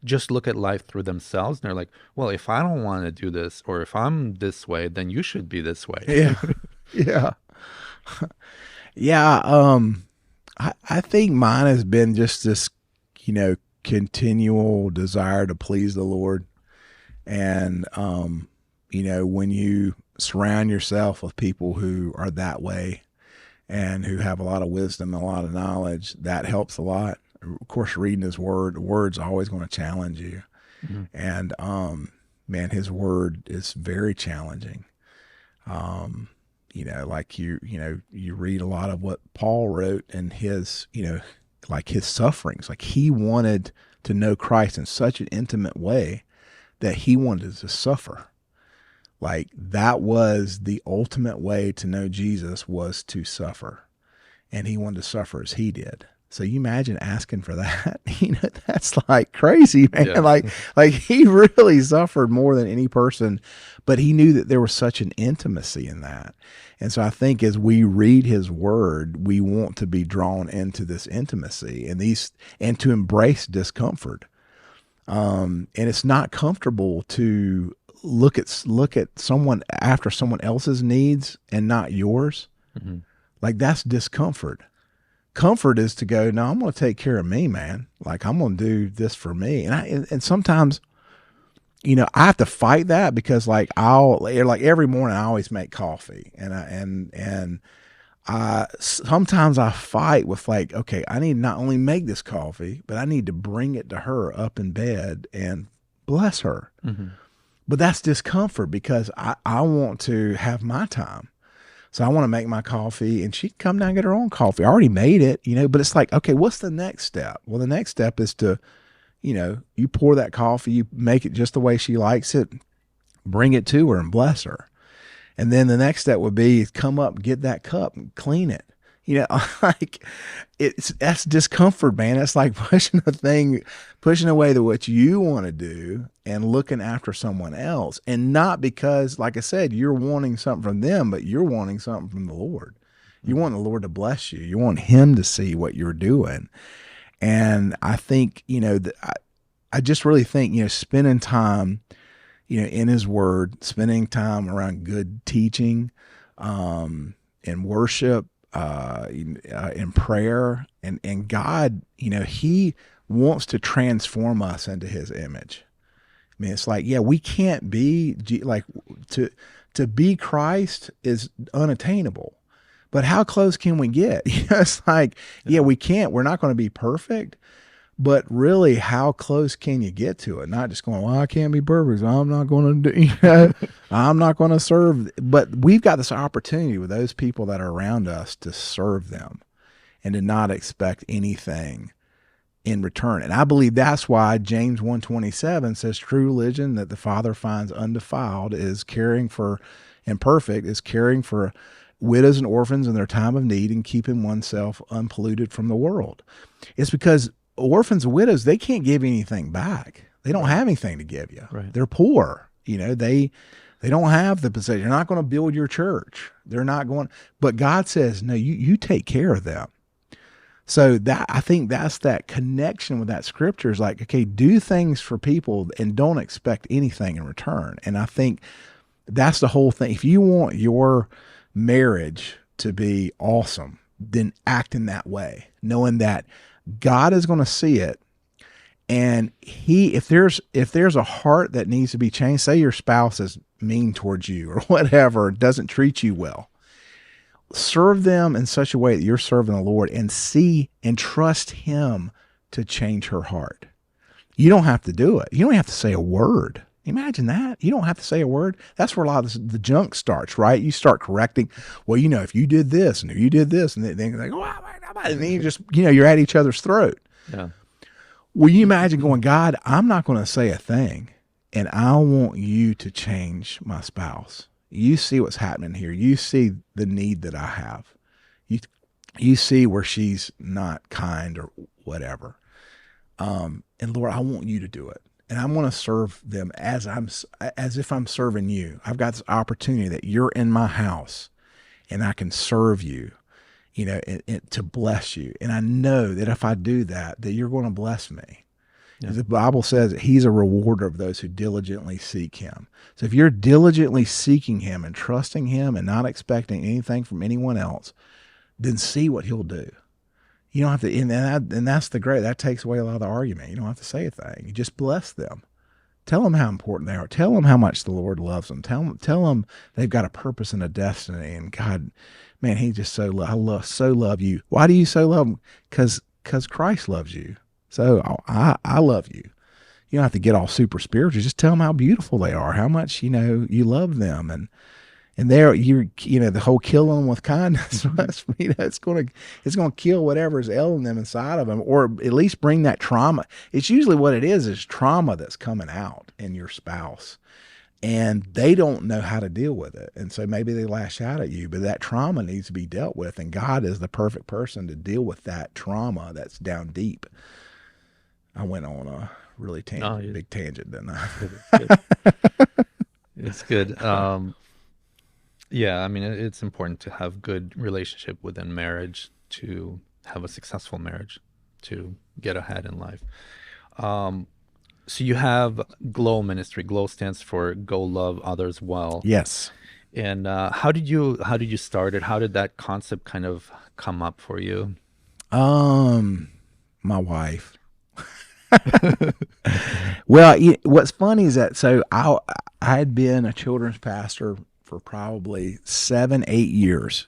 just look at life through themselves and they're like, well, if I don't want to do this, or if I'm this way, then you should be this way. Yeah. Yeah. Yeah. I think mine has been just this, continual desire to please the Lord. And, when you surround yourself with people who are that way and who have a lot of wisdom and a lot of knowledge, that helps a lot. Of course, reading his word, the word's always going to challenge you. Mm-hmm. And, man, his word is very challenging. Like you read a lot of what Paul wrote and his, like his sufferings. Like, he wanted to know Christ in such an intimate way that he wanted to suffer. Like, that was the ultimate way to know Jesus, was to suffer. And he wanted to suffer as he did. So you imagine asking for that. That's like crazy, man. Yeah. Like he really suffered more than any person, but he knew that there was such an intimacy in that. And so I think as we read his word, we want to be drawn into this intimacy and to embrace discomfort. And it's not comfortable to look at someone after someone else's needs and not yours. Mm-hmm. Like, that's discomfort. Comfort is to go, no, I'm going to take care of me, man. Like, I'm going to do this for me. And sometimes, I have to fight that because like every morning I always make coffee and sometimes I fight with like, okay, I need to not only make this coffee, but I need to bring it to her up in bed and bless her. Mm-hmm. But that's discomfort because I want to have my time. So I want to make my coffee and she can come down and get her own coffee. I already made it, but it's like, okay, what's the next step? Well, the next step is to, you pour that coffee, you make it just the way she likes it, bring it to her and bless her. And then the next step would be come up, get that cup and clean it. Like that's discomfort, man. It's like pushing away what you want to do and looking after someone else. And not because, like I said, you're wanting something from them, but you're wanting something from the Lord. You want the Lord to bless you. You want him to see what you're doing. And I think, I just really think, spending time, in his word, spending time around good teaching, and worship, in prayer and God, he wants to transform us into his image. I mean, it's like, yeah, we can't be like to be Christ is unattainable, but how close can we get? It's like, yeah, we can't, we're not going to be perfect, but really how close can you get to it? Not just going, well, I can't be perfect, so I'm not going to do, I'm not going to serve. But we've got this opportunity with those people that are around us to serve them and to not expect anything in return. And I believe that's why James 1:27 says true religion that the Father finds undefiled is caring for, and perfect is caring for widows and orphans in their time of need and keeping oneself unpolluted from the world. It's because orphans and widows, they can't give anything back. They don't have anything to give you. Right. They're poor. They don't have the possession. They're not going to build your church. They're not going, but God says, no, you take care of them. So that, I think that's that connection with that scripture is like, okay, do things for people and don't expect anything in return. And I think that's the whole thing. If you want your marriage to be awesome, then act in that way, knowing that God is going to see it. And if there's a heart that needs to be changed, say your spouse is mean towards you or whatever, doesn't treat you well, serve them in such a way that you're serving the Lord and see and trust him to change her heart. You don't have to do it. You don't have to say a word. Imagine that. You don't have to say a word. That's where a lot of the junk starts, right? You start correcting. Well, if you did this and if you did this, and then they go, and then you just, you're at each other's throat. Yeah. Will you imagine going, God, I'm not going to say a thing, and I want you to change my spouse. You see what's happening here. You see the need that I have. You you see where she's not kind or whatever. And Lord, I want you to do it. And I'm going to serve them as if I'm serving you. I've got this opportunity that you're in my house and I can serve you, and to bless you. And I know that if I do that, that you're going to bless me. Yeah. The Bible says that he's a rewarder of those who diligently seek him. So if you're diligently seeking him and trusting him and not expecting anything from anyone else, then see what he'll do. You don't have to, and that's that takes away a lot of the argument. You don't have to say a thing. You just bless them. Tell them how important they are. Tell them how much the Lord loves them. Tell them they've got a purpose and a destiny. And God, man, he just so love you. Why do you so love him? Because Christ loves you. So I love you. You don't have to get all super spiritual. Just tell them how beautiful they are, how much you love them, and there the whole kill them with kindness. It's gonna kill whatever's ailing them inside of them, or at least bring that trauma. It's usually what it is trauma that's coming out in your spouse, and they don't know how to deal with it, and so maybe they lash out at you. But that trauma needs to be dealt with, and God is the perfect person to deal with that trauma that's down deep. I went on a really big tangent, didn't I? It's good. Yeah, I mean, it's important to have good relationship within marriage, to have a successful marriage, to get ahead in life. So you have GLOW ministry. GLOW stands for Go Love Others Well. Yes. And how did you start it? How did that concept kind of come up for you? My wife. Well, what's funny is that I had been a children's pastor for probably 7-8 years,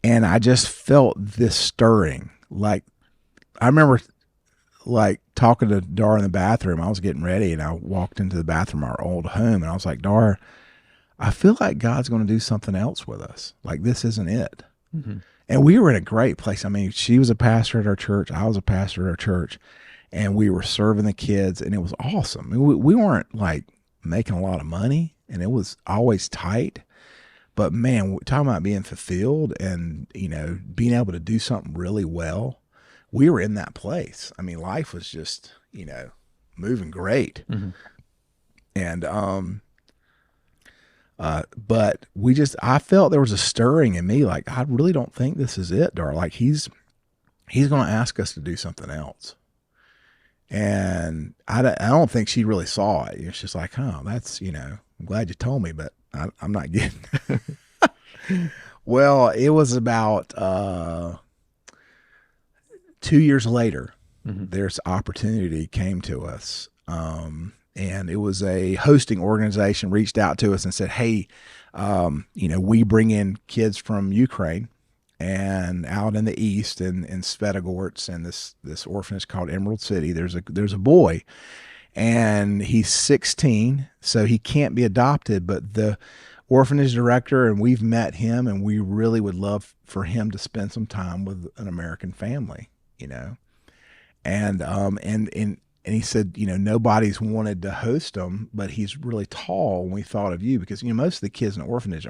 and I just felt this stirring. Like, I remember talking to Dar in the bathroom. I was getting ready, and I walked into the bathroom of our old home, and I was like, Dar, I feel like God's going to do something else with us. Like, this isn't it. Mm-hmm. And we were in a great place. I mean, she was a pastor at our church. I was a pastor at our church. And we were serving the kids, and it was awesome. We weren't like making a lot of money, and it was always tight. But man, we're talking about being fulfilled and, being able to do something really well. We were in that place. I mean, life was just, moving great. Mm-hmm. And, but I felt there was a stirring in me. Like, I really don't think this is it, Dar. Like, he's going to ask us to do something else. And I don't think she really saw it. It's just like, oh, that's, I'm glad you told me, but I'm not getting it. Well, it was about 2 years later, mm-hmm. This opportunity came to us. And it was a hosting organization reached out to us and said, hey, we bring in kids from Ukraine and out in the east in Svetogorsk and this orphanage called Emerald City. There's a boy, and he's 16, so he can't be adopted, but the orphanage director, and we've met him, and we really would love for him to spend some time with an American family, and he said, nobody's wanted to host him, but he's really tall, and we thought of you because, most of the kids in the orphanage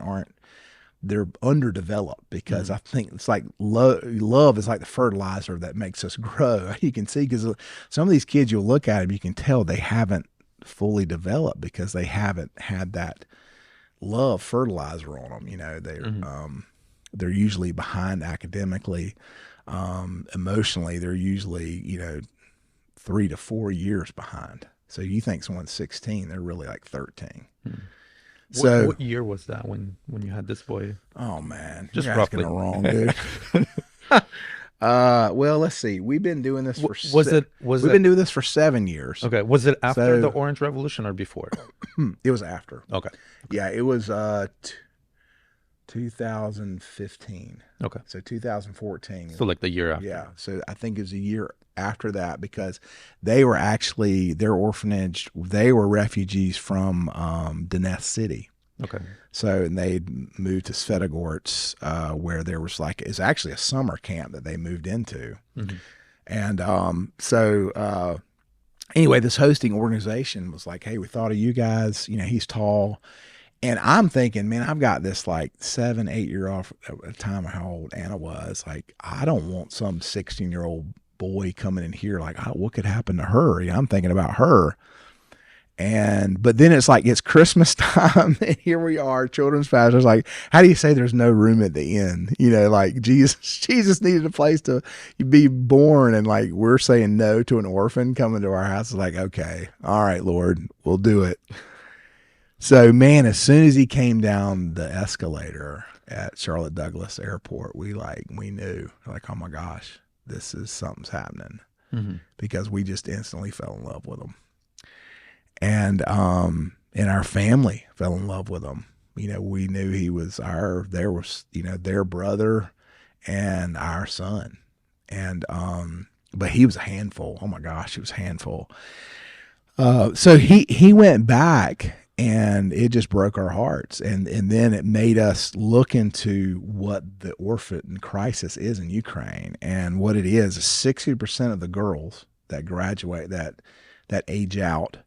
they're underdeveloped because mm-hmm. I think it's like love is like the fertilizer that makes us grow. You can see, because some of these kids, you'll look at them, you can tell they haven't fully developed because they haven't had that love fertilizer on them. They're usually behind academically, emotionally. They're usually 3 to 4 years behind. So you think someone's 16, they're really like 13. Mm-hmm. So what year was that when you had this boy? Oh man, just you're roughly. Asking the wrong dude. Well, let's see. We've been doing this for been doing this for 7 years. Okay. Was it after the Orange Revolution or before? It was after. Okay. Yeah, it was 2015. Okay. So 2014. So like the year after. Yeah. So I think it was a year after that, because they were actually, their orphanage, they were refugees from Donetsk City. Okay. So they moved to Svetogorsk, where there was it's actually a summer camp that they moved into. Mm-hmm. And anyway, this hosting organization was like, hey, we thought of you guys. You know, he's tall. And I'm thinking, man, I've got this like 7, 8 year old at the time of how old Anna was. Like, I don't want some 16-year-old boy coming in here. Like, oh, what could happen to her? You know, I'm thinking about her. But then it's like, it's Christmas time and here we are, children's pastors. Like, how do you say there's no room at the inn? You know, like Jesus needed a place to be born. And like, we're saying no to an orphan coming to our house. It's like, okay, all right, Lord, we'll do it. So, man, as soon as he came down the escalator at Charlotte Douglas Airport, we knew, like, oh my gosh, something's happening, because we just instantly fell in love with him, and our family fell in love with him. You know, we knew he was their brother and our son, and but he was a handful. Oh my gosh, he was a handful. So he went back. And it just broke our hearts. And then it made us look into what the orphan crisis is in Ukraine. And what it is 60% of the girls that graduate, that age out,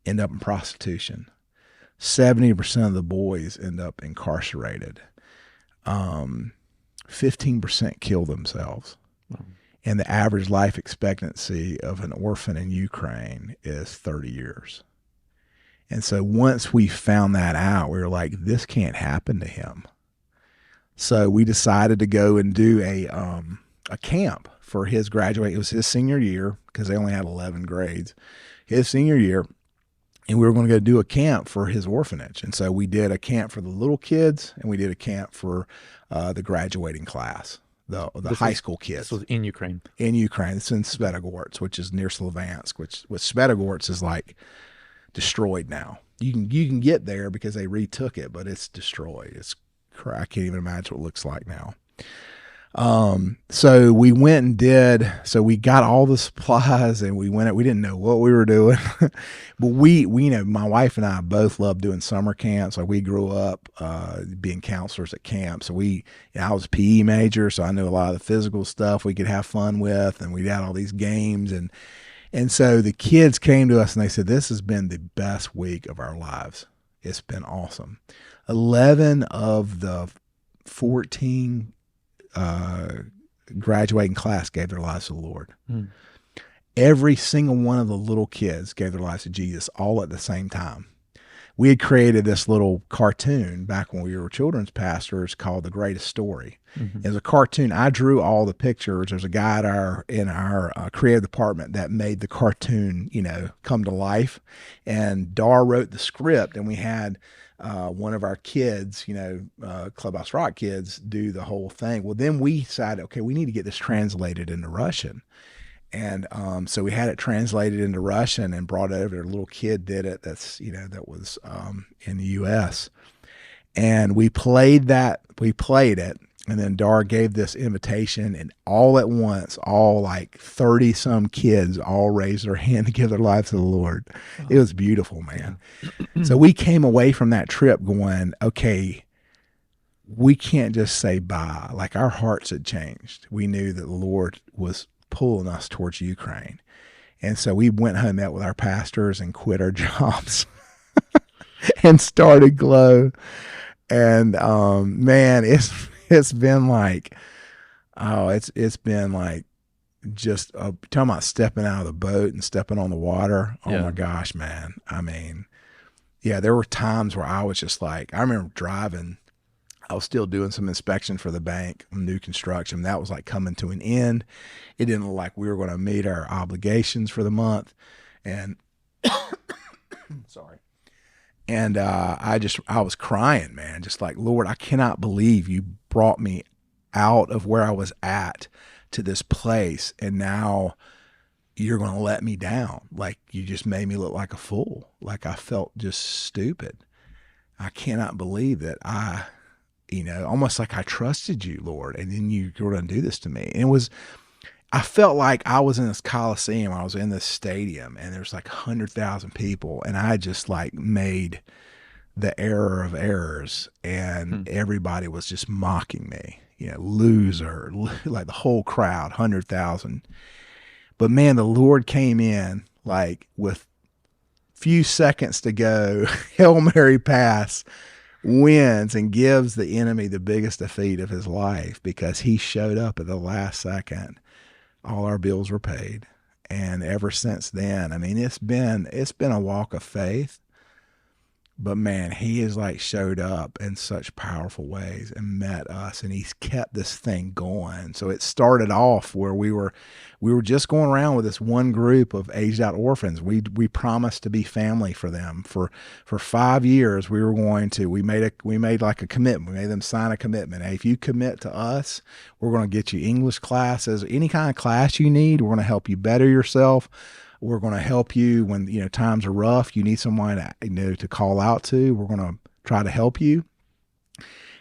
end up in prostitution. 70% of the boys end up incarcerated. 15% kill themselves. Wow. And the average life expectancy of an orphan in Ukraine is 30 years. And so once we found that out, we were like, this can't happen to him. So we decided to go and do a camp for his graduate. It was his senior year, because they only had 11 grades. His senior year, and we were going to go do a camp for his orphanage. And so we did a camp for the little kids, and we did a camp for the graduating class, the high school kids. This was in Ukraine. In Ukraine. It's in Svetogorsk, which is near Slavansk, which Svetogorsk is like destroyed now. You can get there because they retook it, but it's destroyed. I can't even imagine what it looks like now. So we went and so we got all the supplies, and we didn't know what we were doing, but we know, my wife and I both love doing summer camps. Like, we grew up, being counselors at camp. So I was a PE major, so I knew a lot of the physical stuff we could have fun with, and we had all these games. And so the kids came to us and they said, this has been the best week of our lives. It's been awesome. 11 of the 14 graduating class gave their lives to the Lord. Every single one of the little kids gave their lives to Jesus, all at the same time. We had created this little cartoon back when we were children's pastors called The Greatest Story. Mm-hmm. It was a cartoon. I drew all the pictures. There's a guy in our creative department that made the cartoon, come to life. And Dar wrote the script, and we had one of our kids, Clubhouse Rock kids, do the whole thing. Well, then we decided, okay, we need to get this translated into Russian. And so we had it translated into Russian and brought it over. A little kid did it. That was in the U.S. And we played that. We played it. And then Dar gave this invitation, and all at once, all like 30 some kids all raised their hand to give their lives to the Lord. Oh. It was beautiful, man. Yeah. So we came away from that trip going, okay, we can't just say bye. Like, our hearts had changed. We knew that the Lord was pulling us towards Ukraine. And so we went home, met with our pastors, and quit our jobs and started Glow. And man, it's been like, it's been like, just talking about stepping out of the boat and stepping on the water. Oh yeah. My gosh, man. I mean, yeah, there were times where I was just like, I remember driving, I was still doing some inspection for the bank, new construction. That was like coming to an end. It didn't look like we were going to meet our obligations for the month. And sorry. And I was crying, man, just like, Lord, I cannot believe you brought me out of where I was at to this place, and now you're going to let me down. Like, you just made me look like a fool. Like, I felt just stupid. I cannot believe that almost like I trusted you, Lord, and then you were going to do this to me. And I felt like I was in this Coliseum. I was in this stadium, and there's like 100,000 people, and I just like made the error of errors, and everybody was just mocking me, loser, like the whole crowd, 100,000. But man, the Lord came in like with few seconds to go, Hail Mary pass, wins and gives the enemy the biggest defeat of his life because he showed up at the last second. All our bills were paid. And ever since then, I mean, it's been a walk of faith. But man, he has like showed up in such powerful ways and met us, and he's kept this thing going. So it started off where we were just going around with this one group of aged out orphans. We promised to be family for them for 5 years. We made like a commitment. We made them sign a commitment. Hey, if you commit to us, we're going to get you English classes, any kind of class you need. We're going to help you better yourself. We're going to help you when, times are rough. You need someone to call out to. We're going to try to help you.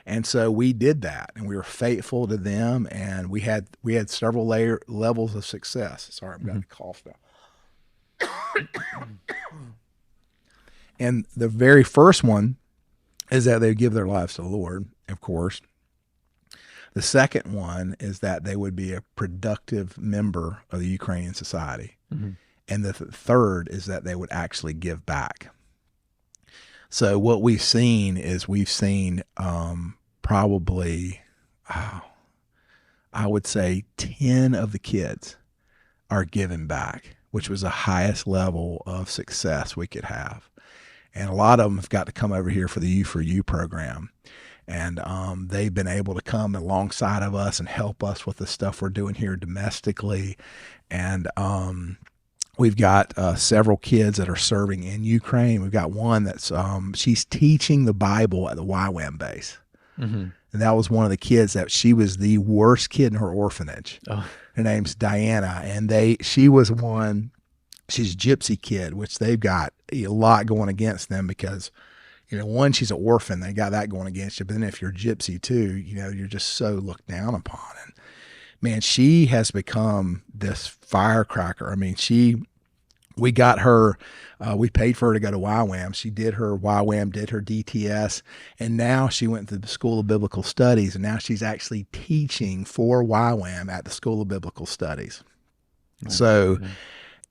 And so we did that, and we were faithful to them, and we had several levels of success. Sorry, I'm going to cough now. And the very first one is that they give their lives to the Lord, of course. The second one is that they would be a productive member of the Ukrainian society. Mm-hmm. And the third is that they would actually give back. So what we've seen probably, I would say 10 of the kids are giving back, which was the highest level of success we could have. And a lot of them have got to come over here for the U4U program. And they've been able to come alongside of us and help us with the stuff we're doing here domestically. And we've got several kids that are serving in Ukraine. We've got one that's she's teaching the Bible at the YWAM base. Mm-hmm. And that was one of the kids that she was the worst kid in her orphanage. Oh. Her name's Diana. And she's a gypsy kid, which they've got a lot going against them because, one, she's an orphan. They got that going against you. But then if you're gypsy too, you're just so looked down upon. And man, she has become this firecracker. I mean, we got her, we paid for her to go to YWAM. She did her YWAM, did her DTS, and now she went to the School of Biblical Studies, and now she's actually teaching for YWAM at the School of Biblical Studies. Oh, so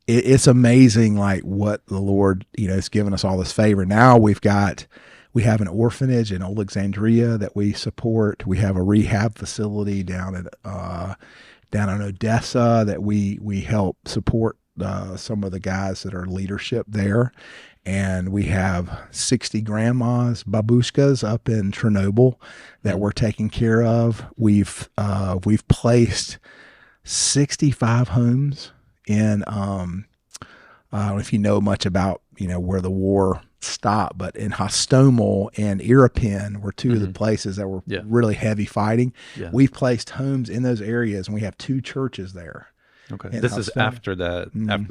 it's amazing, like what the Lord, has given us all this favor. Now we have an orphanage in Alexandria that we support. We have a rehab facility down in Odessa that we help support some of the guys that are leadership there. And we have 60 grandmas, babushkas up in Chernobyl that we're taking care of. We've placed 65 homes in, I don't know if you know much about, where the war stopped, but in Hostomel and Irpin were two of the places that were really heavy fighting. Yeah. We've placed homes in those areas, and we have 2 churches there. Okay. This is after the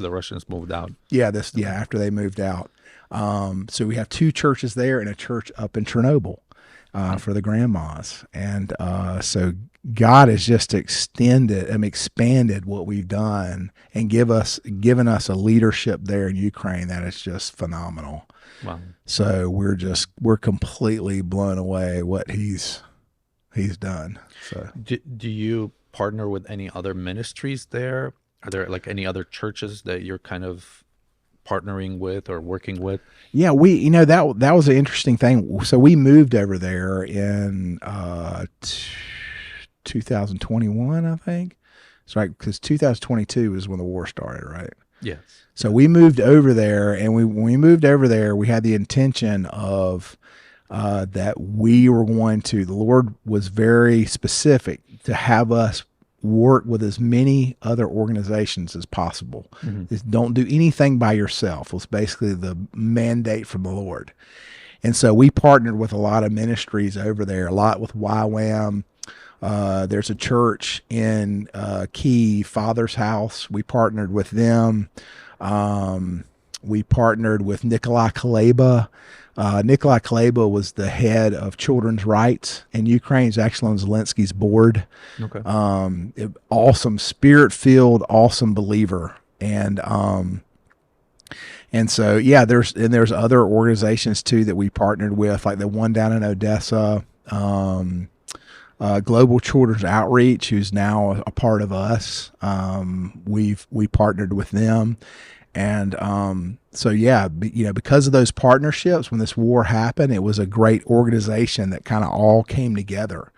Russians moved out. Yeah, after they moved out. So we have 2 churches there and a church up in Chernobyl for the grandmas. And so God has just expanded what we've done and given us a leadership there in Ukraine that is just phenomenal. Wow. So we're completely blown away what he's done. So do you partner with any other ministries there? Are there like any other churches that you're kind of partnering with or working with? Yeah, that was an interesting thing. So we moved over there in 2021, I think. It's right, because 2022 is when the war started, right? Yes. So we moved over there, and when we moved over there, we had the intention of that we were going to, the Lord was very specific to have us work with as many other organizations as possible. Mm-hmm. Just don't do anything by yourself was basically the mandate from the Lord. And so we partnered with a lot of ministries over there, a lot with YWAM. There's a church in Kyiv, Father's House. We partnered with them. We partnered with Nikolai Kaleba. Nikolai Kaleba was the head of children's rights in Ukraine. He's actually on Zelensky's board. Okay. Awesome, spirit-filled, awesome believer. And so, there's other organizations too that we partnered with, like the one down in Odessa. Global Children's Outreach, who's now a part of us. We partnered with them, and so yeah, because of those partnerships, when this war happened, it was a great organization that kind of all came together.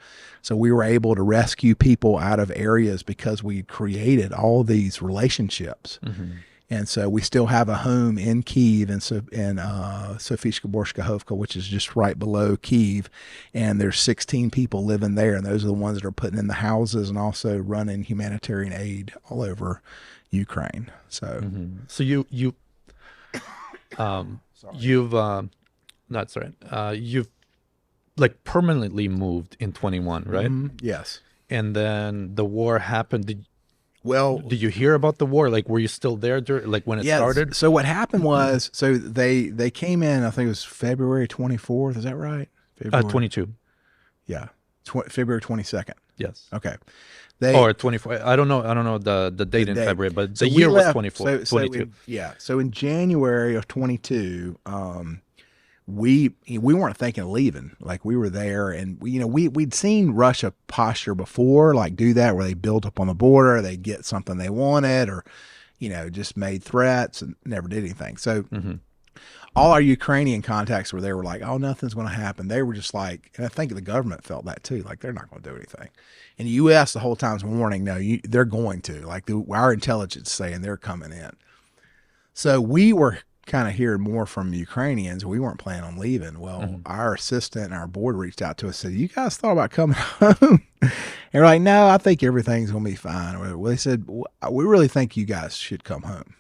So we were able to rescue people out of areas because we created all these relationships. Mm-hmm. And so we still have a home in Kiev and so in Sofishka-Borshka-Hovka, which is just right below Kiev. And there's 16 people living there, and those are the ones that are putting in the houses and also running humanitarian aid all over Ukraine. So, So um you've not sorry you've like permanently moved in 21, right? yes. And then the war happened. Well, Did you hear about the war? Like, were you still there like when it yeah. started? So what happened was, so they came in. I think it was February 24th. Is that right? February. 22. Yeah, February 22nd. Yes. Okay. They Or 24. I don't know. I don't know the date in day. February, but So the we year was left- 24, 22. So in January of 22, we weren't thinking of leaving. Like we were there, and we'd seen Russia posture before, like do that where they built up on the border, they get something they wanted, or just made threats and never did anything. So all our Ukrainian contacts were there were like, oh, nothing's going to happen. They were just like, and I think the government felt that too, like they're not going to do anything. And the U.S. the whole time's warning, no, they're going to. Like our intelligence saying they're coming in. So we were kind of hearing more from Ukrainians. We weren't planning on leaving. Well, our assistant and our board reached out to us and said, you guys thought about coming home? And we're like, no, I think everything's going to be fine. Well, they said, we really think you guys should come home.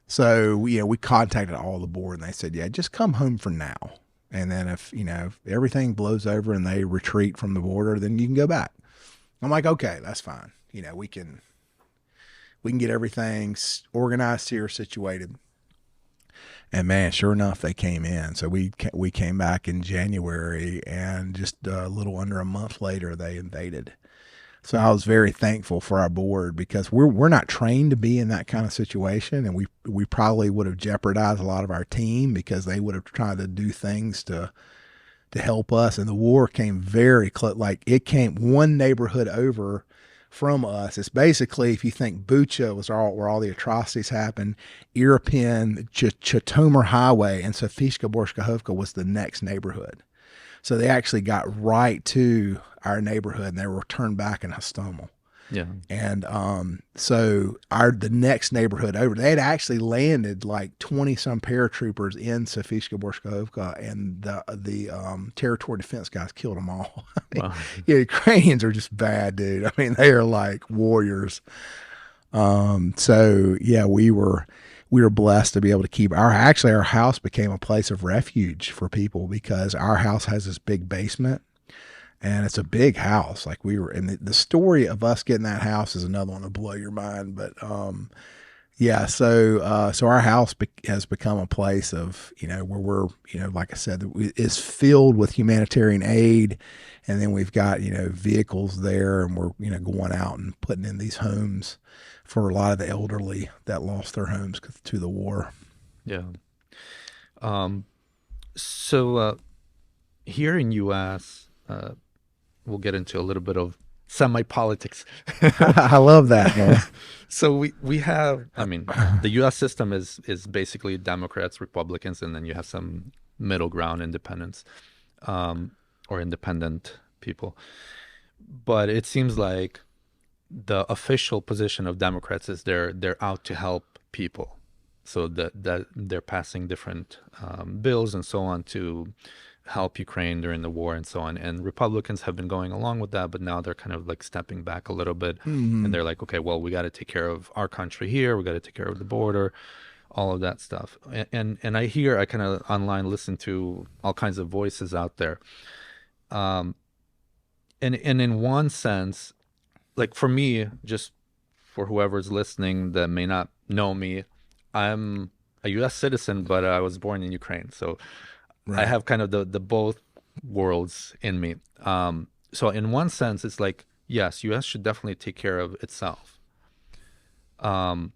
So, we contacted all the board and they said, yeah, just come home for now. And then if everything blows over and they retreat from the border, then you can go back. I'm like, okay, that's fine. We can get everything organized here, situated. And man, sure enough, they came in. So we came back in January, and just a little under a month later, they invaded. So I was very thankful for our board because we're not trained to be in that kind of situation, and we probably would have jeopardized a lot of our team because they would have tried to do things to help us. And the war came very close. Like it came one neighborhood over from us. It's basically, if you think Bucha was where all the atrocities happened, Irpin, Chitomer Highway, and Sofishka-Borshka-Hovka was the next neighborhood. So they actually got right to our neighborhood, and they were turned back in Hostomel. Yeah. And so the next neighborhood over, they had actually landed like 20 some paratroopers in Sofishka-Borshka-Hovka, and the territorial defense guys killed them all. Wow. Yeah, Ukrainians are just bad, dude. I mean, they are like warriors. So yeah, we were blessed to be able to keep our house became a place of refuge for people because our house has this big basement. And it's a big house. Like and the story of us getting that house is another one to blow your mind. But yeah, so our house has become a place of where we're like I said, is filled with humanitarian aid, and then we've got vehicles there, and we're going out and putting in these homes for a lot of the elderly that lost their homes to the war. Yeah. So here in U.S. We'll get into a little bit of semi-politics. I love that, man. So we have, I mean, the U.S. system is basically Democrats, Republicans, and then you have some middle ground independents, or independent people. But it seems like the official position of Democrats is they're out to help people. So that they're passing different bills and so on to help Ukraine during the war and so on. And Republicans have been going along with that, but now they're kind of like stepping back a little bit. And they're like, okay, well, we got to take care of our country here. We got to take care of the border, all of that stuff. And I kind of online listen to all kinds of voices out there. And in one sense, like for me, just for whoever's listening that may not know me, I'm a U.S. citizen, but I was born in Ukraine. So I have kind of the both worlds in me. So in one sense, it's like, yes, U.S. should definitely take care of itself. But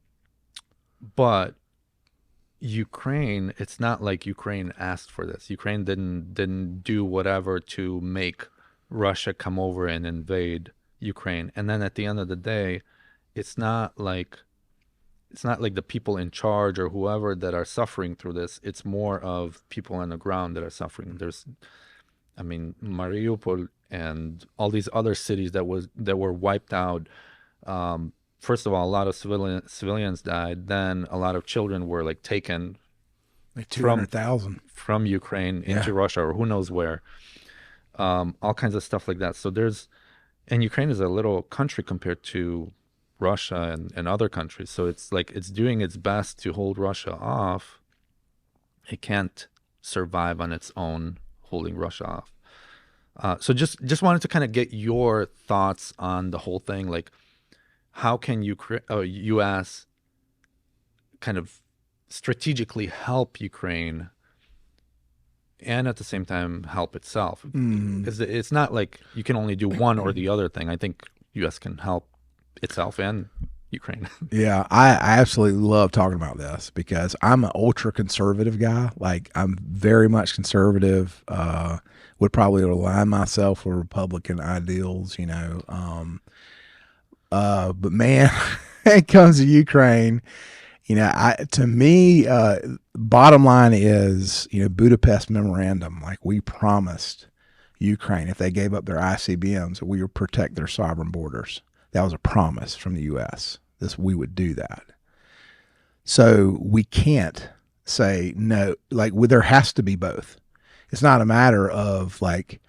Ukraine, it's not like Ukraine asked for this. Ukraine didn't do whatever to make Russia come over and invade Ukraine. And then at the end of the day, it's not like the people in charge or whoever that are suffering through this. It's more of people on the ground that are suffering. I mean, Mariupol and all these other cities that were wiped out. First of all, a lot of civilians died. Then a lot of children were like taken like 200,000 from Ukraine into Russia or who knows where. All kinds of stuff like that. So and Ukraine is a little country compared to Russia and other countries. So it's like it's doing its best to hold Russia off. It can't survive on its own, holding Russia off. So just wanted to kind of get your thoughts on the whole thing. Like, how can U.S. kind of strategically help Ukraine and at the same time help itself? Because it's not like you can only do one or the other thing. I think U.S. can help itself and Ukraine. Yeah, I absolutely love talking about this because I'm an ultra conservative guy. Like, I'm very much conservative. Would probably align myself with Republican ideals, you know. But man, it comes to Ukraine, you know, to me, bottom line is, you know, Budapest Memorandum. Like, we promised Ukraine if they gave up their ICBMs, we would protect their sovereign borders. That was a promise from the U.S. We would do that. So we can't say no. Like, there has to be both. It's not a matter of like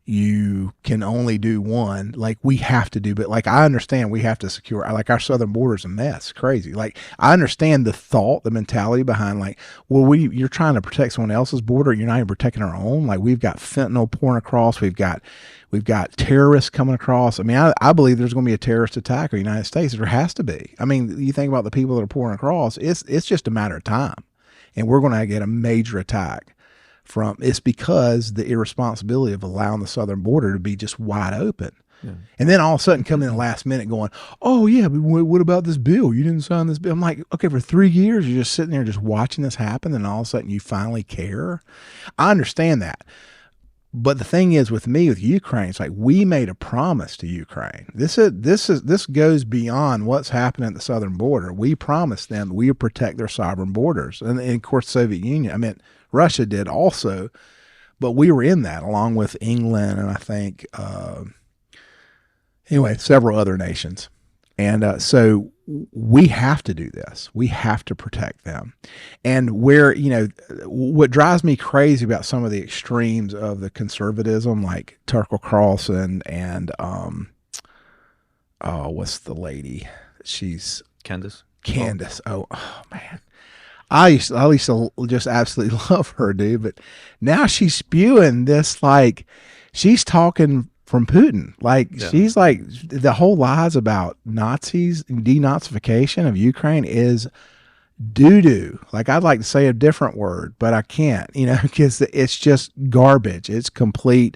you can only do one. Like, we have to do, but like, I understand we have to secure, like, our southern border is a mess, crazy. Like, I understand the thought, the mentality behind like, well, you're trying to protect someone else's border. You're not even protecting our own. Like, we've got fentanyl pouring across. We've got terrorists coming across. I mean, I believe there's going to be a terrorist attack in the United States. There has to be. I mean, you think about the people that are pouring across, it's just a matter of time. And we're going to get a major attack it's because the irresponsibility of allowing the southern border to be just wide open. Yeah. And then all of a sudden come in the last minute going, oh yeah, but what about this bill? You didn't sign this bill. I'm like, okay, for 3 years, you're just sitting there just watching this happen. And all of a sudden you finally care. I understand that. But the thing is with Ukraine, it's like we made a promise to Ukraine. This goes beyond what's happening at the southern border. We promised them we would protect their sovereign borders. And of course, Soviet Union, I mean, Russia did also, but we were in that along with England and I think, several other nations. And so we have to do this. We have to protect them. And what drives me crazy about some of the extremes of the conservatism, like Tucker Carlson and what's the lady? She's Candace. Oh man. I used to just absolutely love her, dude. But now she's spewing this, like, she's talking from Putin. Like, she's like, the whole lies about Nazis and denazification of Ukraine is doo-doo. Like, I'd like to say a different word, but I can't, because it's just garbage. It's complete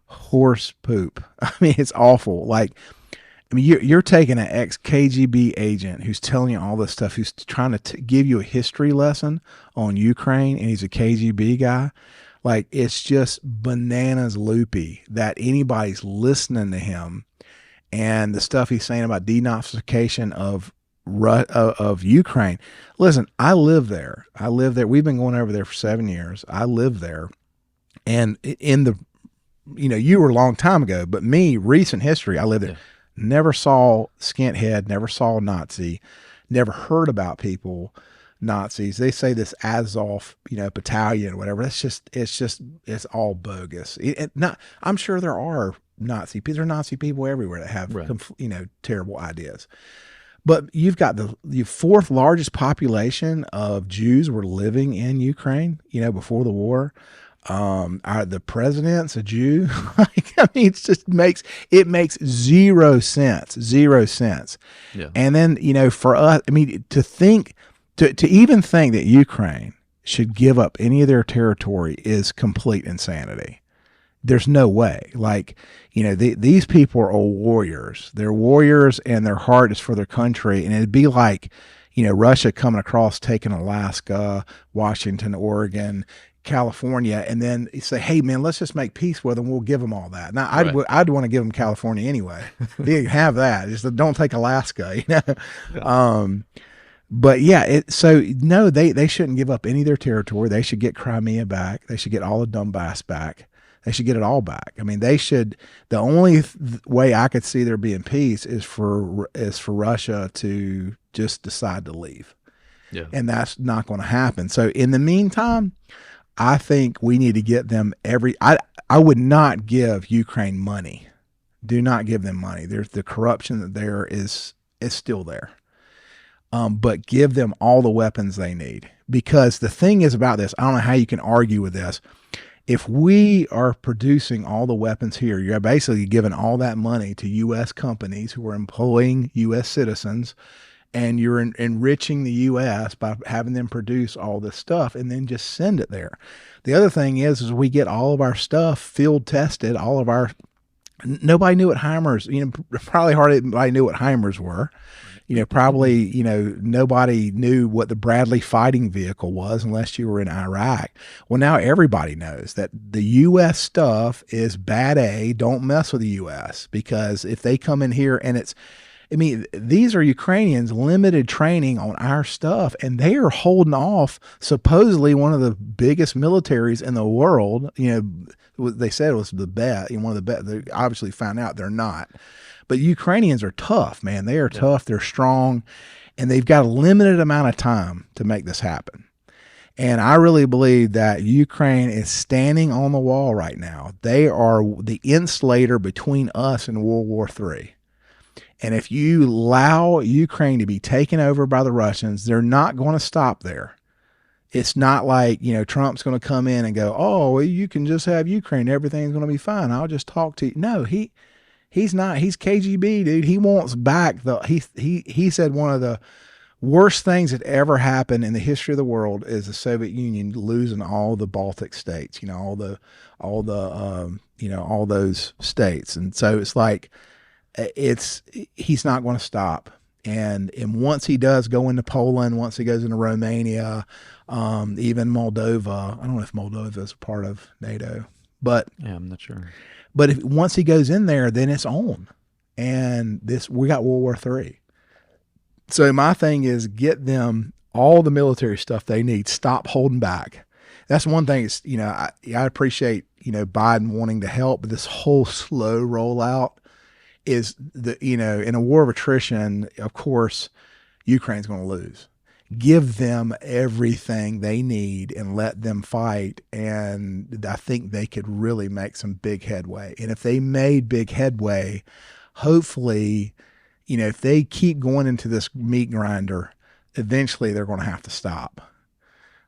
horse poop. I mean, it's awful. Like, I mean, you're taking an ex-KGB agent who's telling you all this stuff, who's trying to give you a history lesson on Ukraine, and he's a KGB guy. Like, it's just bananas loopy that anybody's listening to him and the stuff he's saying about denazification of Ukraine. Listen, I live there. We've been going over there for 7 years. I live there. And you were a long time ago, but recent history, I lived there. Yeah. Never saw skinhead, never saw Nazi, never heard about people, Nazis. They say this Azov, battalion or whatever. It's all bogus. I'm sure there are Nazi people. There are Nazi people everywhere that have, terrible ideas. But you've got the fourth largest population of Jews were living in Ukraine, before the war. The president's a Jew. It makes zero sense. Yeah. And then, for us, to even think that Ukraine should give up any of their territory is complete insanity. There's no way. Like, these people are warriors. They're warriors and their heart is for their country. And it'd be like, Russia coming across, taking Alaska, Washington, Oregon, California, and then you say, "Hey, man, let's just make peace with them. We'll give them all that." Now, Right. I'd want to give them California anyway. You can have that. Just don't take Alaska. Yeah. But yeah, so no, they shouldn't give up any of their territory. They should get Crimea back. They should get all of Donbass back. They should get it all back. I mean, they should. The only way I could see there being peace is for Russia to just decide to leave, Yeah. and that's not going to happen. So in the meantime, I think we need to get them I would not give Ukraine money. Do not give them money. There's the corruption that there is still there. But give them all the weapons they need. Because the thing is about this, I don't know how you can argue with this. If we are producing all the weapons here, you're basically giving all that money to U.S. companies who are employing U.S. citizens, and you're enriching the U.S. by having them produce all this stuff and then just send it there. The other thing is we get all of our stuff field tested, nobody knew what HIMARS, probably hardly anybody knew what HIMARS were. Probably, nobody knew what the Bradley fighting vehicle was unless you were in Iraq. Well, now everybody knows that the U.S. stuff is bad A. Don't mess with the U.S. because if they come in here and these are Ukrainians limited training on our stuff, and they are holding off supposedly one of the biggest militaries in the world. They said it was the best, one of the best. They obviously found out they're not. But Ukrainians are tough, man. They are tough. They're strong, and they've got a limited amount of time to make this happen. And I really believe that Ukraine is standing on the wall right now. They are the insulator between us and World War III. And if you allow Ukraine to be taken over by the Russians, they're not going to stop there. It's not like, Trump's going to come in and go, "Oh, well, you can just have Ukraine. Everything's going to be fine. I'll just talk to you." No, he's not. He's KGB, dude. He wants back he said one of the worst things that ever happened in the history of the world is the Soviet Union losing all the Baltic states, all those states. And so it's like, he's not going to stop. And once he does go into Poland, once he goes into Romania, even Moldova, I don't know if Moldova is a part of NATO, but Yeah, I'm not sure. But once he goes in there, then it's on. And we got World War III. So my thing is get them all the military stuff they need. Stop holding back. That's one thing. Is, I appreciate, Biden wanting to help, but this whole slow rollout is in a war of attrition, of course, Ukraine's going to lose. Give them everything they need and let them fight. And I think they could really make some big headway. And if they made big headway, hopefully, if they keep going into this meat grinder, eventually they're going to have to stop.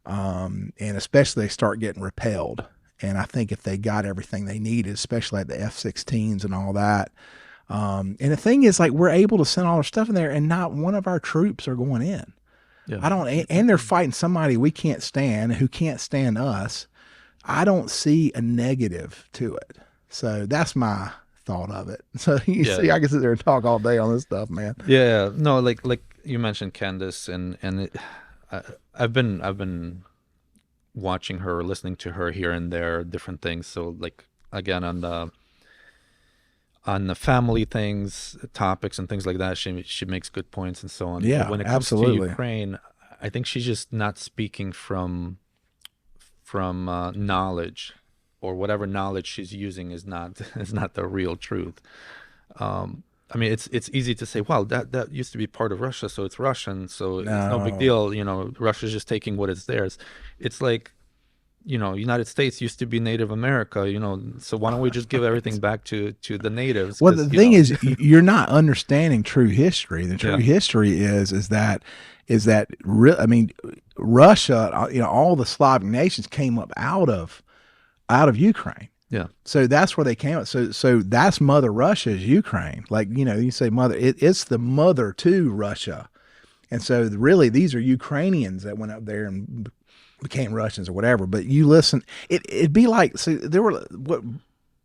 And especially they start getting repelled. And I think if they got everything they needed, especially like the F-16s and all that. And the thing is, like, we're able to send all our stuff in there and not one of our troops are going in. Yeah. And they're fighting somebody we can't stand, who can't stand us. I don't see a negative to it. So that's my thought of it. So see, I can sit there and talk all day on this stuff, man. Yeah, no, like you mentioned Candace, and I've been watching her, listening to her here and there, different things. So like again on the family things, topics and things like that, she makes good points and so on. Yeah, but when it comes absolutely. to Ukraine, I think she's just not speaking from knowledge, or whatever knowledge she's using is not the real truth. I mean, it's easy to say, well, that used to be part of Russia, so it's Russian, so it's no big deal. Russia's just taking what is theirs. It's like, United States used to be Native America, so why don't we just give everything back to the natives? Well, the thing is, you're not understanding true history. The true history is that Russia, all the Slavic nations came up out of Ukraine. Yeah. So that's where they came up. So that's Mother Russia is Ukraine. Like, you say mother, it's the mother to Russia. And so really these are Ukrainians that went up there and became Russians or whatever. But you listen, it'd be like, so what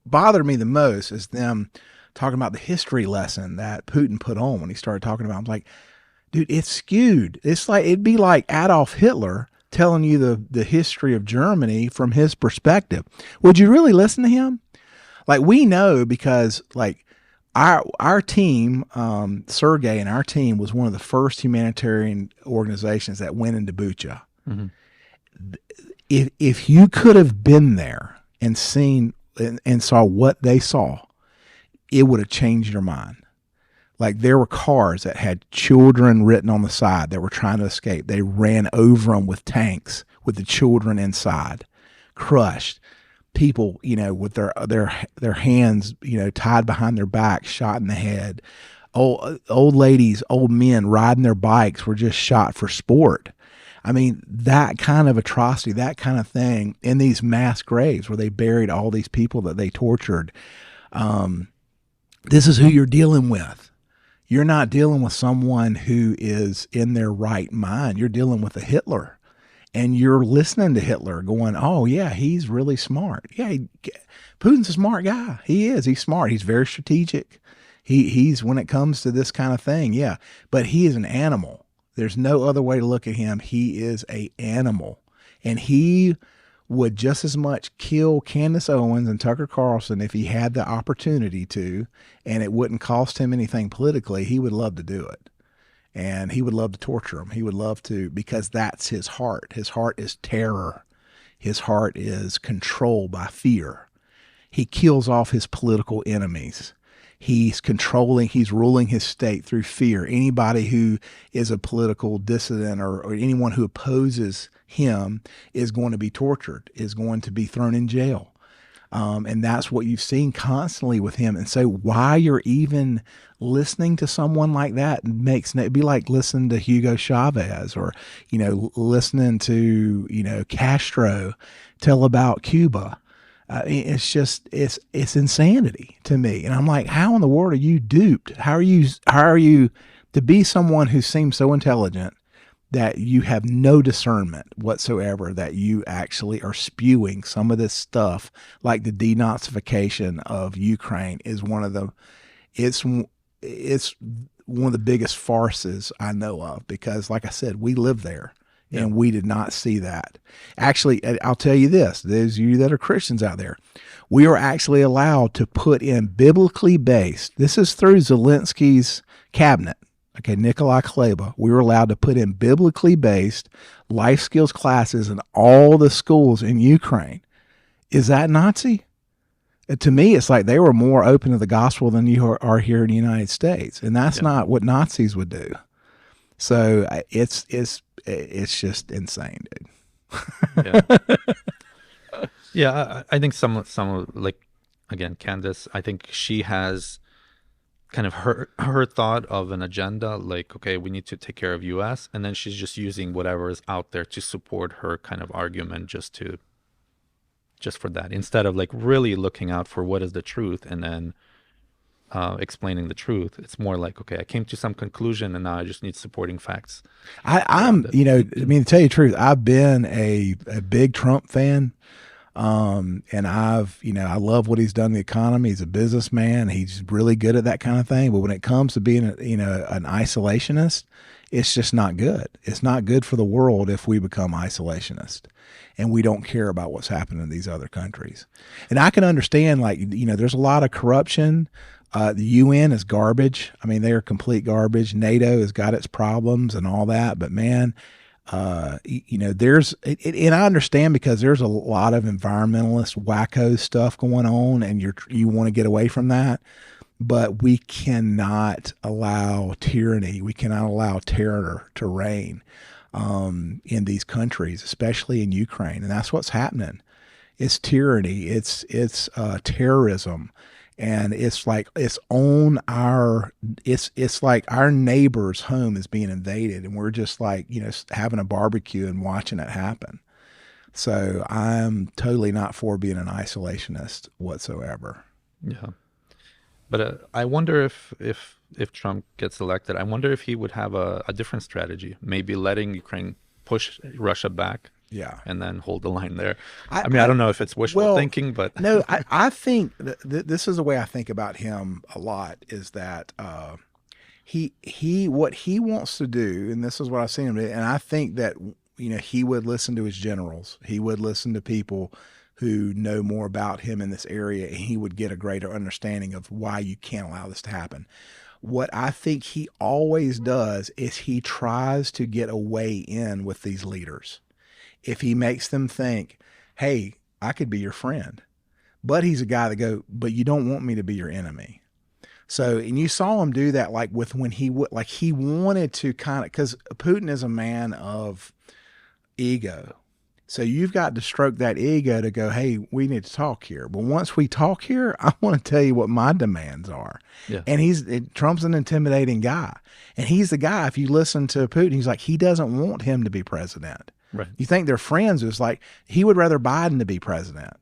bothered me the most is them talking about the history lesson that Putin put on when he started talking about, I'm like, dude, it's skewed. It's like it'd be like Adolf Hitler telling you the history of Germany from his perspective. Would you really listen to him? Like we know because like our team, Sergey and our team was one of the first humanitarian organizations that went into Bucha. Hmm. If you could have been there and seen and saw what they saw, it would have changed your mind. Like there were cars that had children written on the side that were trying to escape. They ran over them with tanks with the children inside, crushed. People, with their hands, tied behind their back, shot in the head. Old ladies, old men riding their bikes were just shot for sport. I mean, that kind of atrocity, that kind of thing in these mass graves where they buried all these people that they tortured. This is who you're dealing with. You're not dealing with someone who is in their right mind. You're dealing with a Hitler. And you're listening to Hitler going, oh, yeah, he's really smart. Yeah, Putin's a smart guy. He is. He's smart. He's very strategic. He's when it comes to this kind of thing, yeah. But he is an animal. There's no other way to look at him. He is an animal. And he would just as much kill Candace Owens and Tucker Carlson if he had the opportunity to, and it wouldn't cost him anything politically. He would love to do it. And he would love to torture them. He would love to, because that's his heart. His heart is terror. His heart is controlled by fear. He kills off his political enemies. He's ruling his state through fear. Anybody who is a political dissident or anyone who opposes him is going to be tortured, is going to be thrown in jail. And that's what you've seen constantly with him. And so why you're even listening to someone like that it'd be like listening to Hugo Chavez or, listening to, Castro tell about Cuba. It's just, it's insanity to me. And I'm like, how in the world are you duped? How are you to be someone who seems so intelligent that you have no discernment whatsoever, that you actually are spewing some of this stuff like the denazification of Ukraine is it's one of the biggest farces I know of, because like I said, we live there and we did not see that. Actually, I'll tell you this, those of you that are Christians out there, we are actually allowed to put in biblically based, this is through Zelensky's cabinet, okay, Nikolai Kleba, we were allowed to put in biblically based life skills classes in all the schools in Ukraine. Is that Nazi? To me, it's like they were more open to the gospel than you are here in the United States. And that's not what Nazis would do. So it's just insane, dude. Yeah. Yeah, I think some like, again, Candace, I think she has kind of her thought of an agenda, like, okay, we need to take care of US, and then she's just using whatever is out there to support her kind of argument just for that, instead of like really looking out for what is the truth and then explaining the truth. It's more like, okay, I came to some conclusion and now I just need supporting facts. I mean, to tell you the truth, I've been a big Trump fan. And I love what he's done in the economy. He's a businessman. He's really good at that kind of thing. But when it comes to being an isolationist, it's just not good. It's not good for the world if we become isolationist and we don't care about what's happening in these other countries. And I can understand, like, there's a lot of corruption. The UN is garbage. I mean, they are complete garbage. NATO has got its problems and all that, but man, and I understand, because there's a lot of environmentalist wacko stuff going on and you want to get away from that, but we cannot allow tyranny. We cannot allow terror to reign, in these countries, especially in Ukraine. And that's what's happening. It's tyranny. It's terrorism. And it's like it's like our neighbor's home is being invaded, and we're just like, having a barbecue and watching it happen. So I'm totally not for being an isolationist whatsoever. Yeah. But I wonder if Trump gets elected, I wonder if he would have a different strategy, maybe letting Ukraine push Russia back. Yeah. And then hold the line there. I mean, I don't know if it's wishful thinking, but no, I think this is the way I think about him a lot, is that he what he wants to do, and this is what I've seen him do, and I think that he would listen to his generals. He would listen to people who know more about him in this area, and he would get a greater understanding of why you can't allow this to happen. What I think he always does is he tries to get a way in with these leaders. If he makes them think, hey, I could be your friend, but he's a guy that go, but you don't want me to be your enemy. So, and you saw him do that, like with when he would, like he wanted to kind of, because Putin is a man of ego. So you've got to stroke that ego to go, hey, we need to talk here. But once we talk here, I want to tell you what my demands are. Yeah. And Trump's an intimidating guy. And he's the guy, if you listen to Putin, he's like, he doesn't want him to be president. Right. You think they're friends. It's like, he would rather Biden to be president.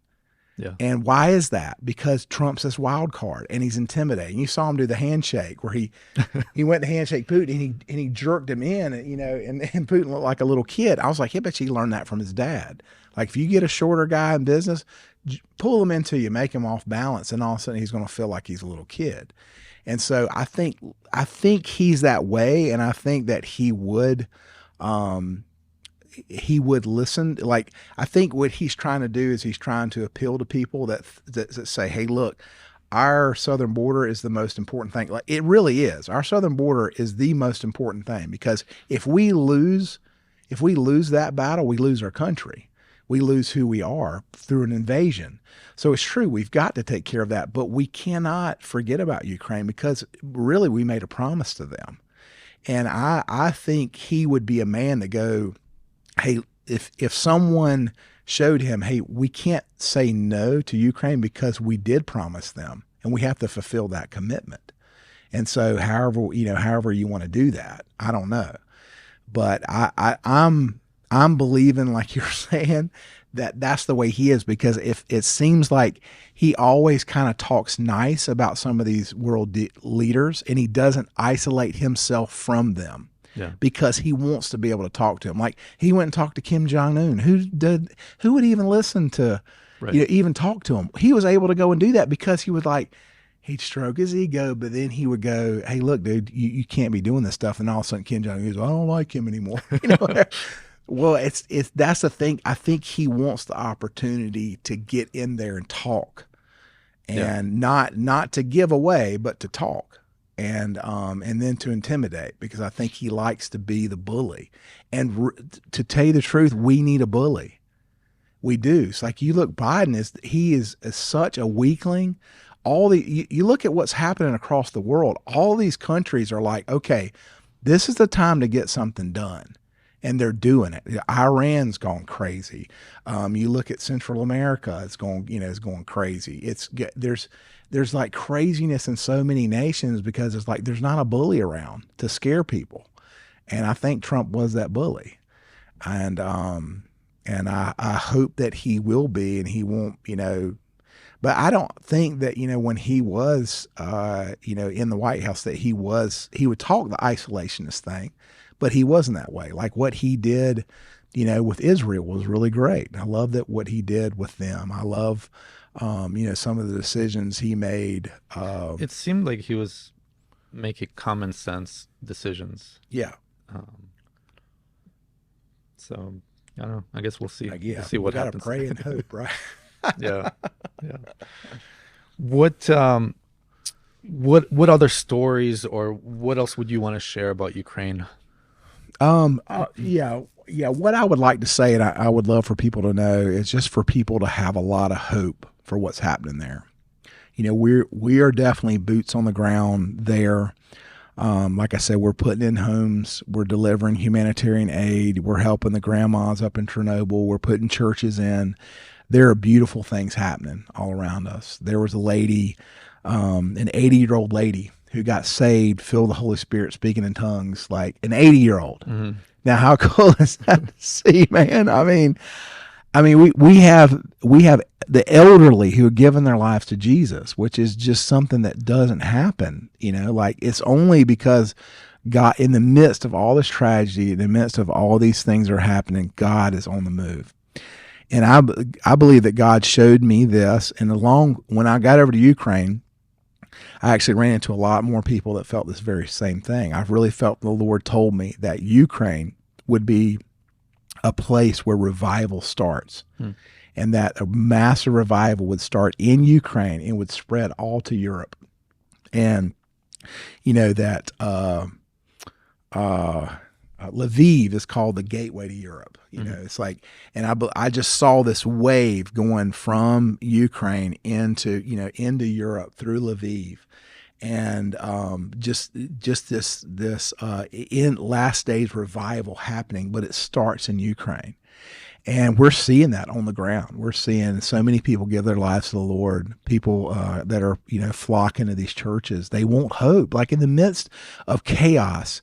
Yeah. And why is that? Because Trump's this wild card and he's intimidating. You saw him do the handshake where he went to handshake Putin and he jerked him in, and Putin looked like a little kid. I was like, I bet he learned that from his dad. Like if you get a shorter guy in business, pull him into you, make him off balance, and all of a sudden he's going to feel like he's a little kid. And so I think he's that way, and I think that he would listen. Like, I think what he's trying to do is he's trying to appeal to people that say, hey, look, our southern border is the most important thing. Like, it really is. Our southern border is the most important thing, because if we lose that battle, we lose our country. We lose who we are through an invasion. So it's true, we've got to take care of that, but we cannot forget about Ukraine, because really we made a promise to them. And I think he would be a man to go, hey, if someone showed him, hey, we can't say no to Ukraine because we did promise them, and we have to fulfill that commitment. And so however you want to do that, I don't know. But I'm believing, like you're saying, that's the way he is, because if it seems like he always kind of talks nice about some of these world leaders, and he doesn't isolate himself from them. Yeah. Because he wants to be able to talk to him. Like he went and talked to Kim Jong-un. Who would even listen to, Right. Even talk to him? He was able to go and do that because he was like, he'd stroke his ego, but then he would go, hey, look, dude, you can't be doing this stuff. And all of a sudden Kim Jong-un goes, I don't like him anymore. Well, that's the thing. I think he wants the opportunity to get in there and talk, and not to give away, but to talk. And then to intimidate, because I think he likes to be the bully. And to tell you the truth, we need a bully. We do. It's like, you look, Biden is such a weakling. You look at what's happening across the world. All these countries are like, okay, this is the time to get something done. And they're doing it. Iran's gone crazy. You look at Central America; it's going crazy. There's like craziness in so many nations, because it's like there's not a bully around to scare people, and I think Trump was that bully, and I hope that he will be, and he won't, But I don't think that when he was in the White House that he would talk the isolationist thing. But he wasn't that way. Like what he did, with Israel was really great. I love that what he did with them. I love, some of the decisions he made. It seemed like he was making common sense decisions. Yeah. So I don't know. I guess we'll see. Yeah. We'll see what happens. Gotta pray and hope, right? Yeah. What other stories, or what else would you want to share about Ukraine? What I would like to say, and I would love for people to know, is just for people to have a lot of hope for what's happening there. We are definitely boots on the ground there. Like I said, we're putting in homes, we're delivering humanitarian aid, we're helping the grandmas up in Chernobyl, we're putting churches in. There are beautiful things happening all around us. There was a lady, an 80-year-old lady, who got saved, filled with the Holy Spirit, speaking in tongues, like an 80-year-old. Mm-hmm. Now, how cool is that to see, man? I mean, we have the elderly who have given their lives to Jesus, which is just something that doesn't happen. Like it's only because God, in the midst of all this tragedy, in the midst of all these things that are happening, God is on the move. And I believe that God showed me this, and when I got over to Ukraine, I actually ran into a lot more people that felt this very same thing. I've really felt the Lord told me that Ukraine would be a place where revival starts, and that a massive revival would start in Ukraine and would spread all to Europe. And that Lviv is called the gateway to Europe. It's like, and I just saw this wave going from Ukraine into Europe through Lviv, and just this in last days revival happening, but it starts in Ukraine. And we're seeing that on the ground. We're seeing so many people give their lives to the Lord. People that are flocking to these churches. They want hope, like in the midst of chaos.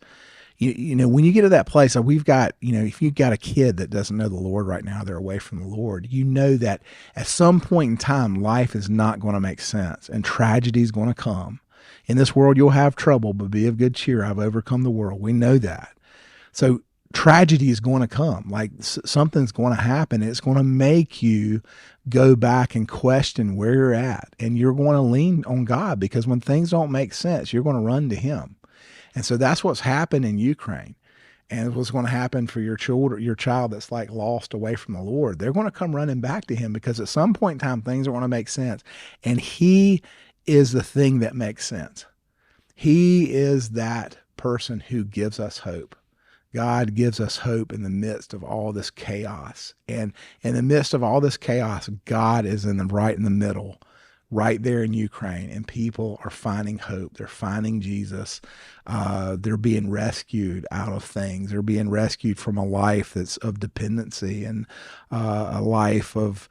When you get to that place, we've got, if you've got a kid that doesn't know the Lord right now, they're away from the Lord, that at some point in time, life is not going to make sense and tragedy is going to come. In this world, you'll have trouble, but be of good cheer. I've overcome the world. We know that. So tragedy is going to come. Like something's going to happen. It's going to make you go back and question where you're at. And you're going to lean on God, because when things don't make sense, you're going to run to Him. And so that's what's happened in Ukraine. And what's going to happen for your child that's like lost away from the Lord. They're going to come running back to Him, because at some point in time, things are going to make sense. And He is the thing that makes sense. He is that person who gives us hope. God gives us hope in the midst of all this chaos. And in the midst of all this chaos, God is right in the middle, right there in Ukraine, and people are finding hope. They're finding Jesus. They're being rescued out of things. They're being rescued from a life that's of dependency, and a life of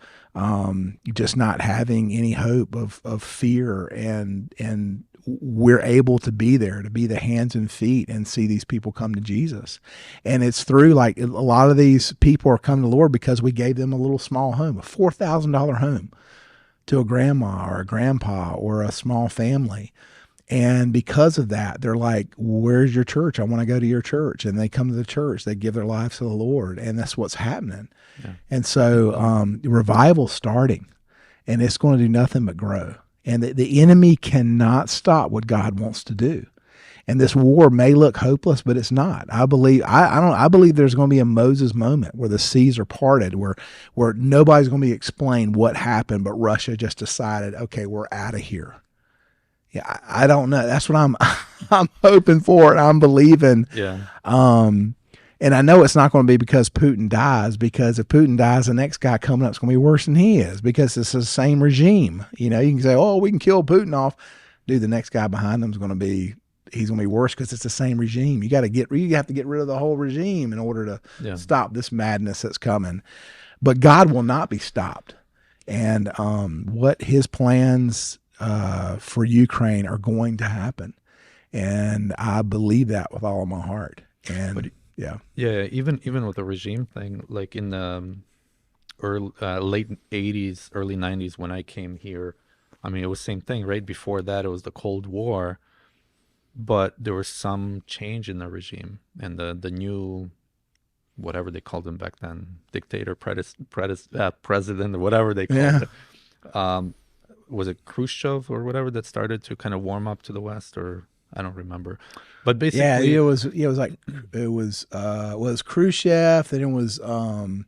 just not having any hope, of fear, and we're able to be there, to be the hands and feet and see these people come to Jesus. And it's through, like, a lot of these people are coming to the Lord because we gave them a little small home, a $4,000 home, to a grandma or a grandpa or a small family. And because of that, they're like, where's your church? I want to go to your church. And they come to the church, they give their lives to the Lord, and that's what's happening. Yeah. And so revival's starting, and it's going to do nothing but grow. And the enemy cannot stop what God wants to do. And this war may look hopeless, but it's not. I believe I believe there's going to be a Moses moment where the seas are parted, where nobody's going to be explained what happened, but Russia just decided, okay, we're out of here. Yeah, I don't know. That's what I'm hoping for, and I'm believing. Yeah. And I know it's not going to be because Putin dies, because if Putin dies, the next guy coming up is going to be worse than he is, because it's the same regime. You can say, oh, we can kill Putin off. Dude, the next guy behind him is going to be, he's going to be worse, because it's the same regime. You have to get rid of the whole regime in order to stop this madness that's coming. But God will not be stopped. And what His plans for Ukraine are going to happen. And I believe that with all of my heart. And yeah, even with the regime thing, like in the late 80s, early 90s, when I came here, I mean, it was the same thing. Right before that, it was the Cold War, but there was some change in the regime, and the new, whatever they called him back then, dictator, president, or whatever they called it. Was it Khrushchev or whatever that started to kind of warm up to the West, or I don't remember, but basically, it was Khrushchev. Then it was what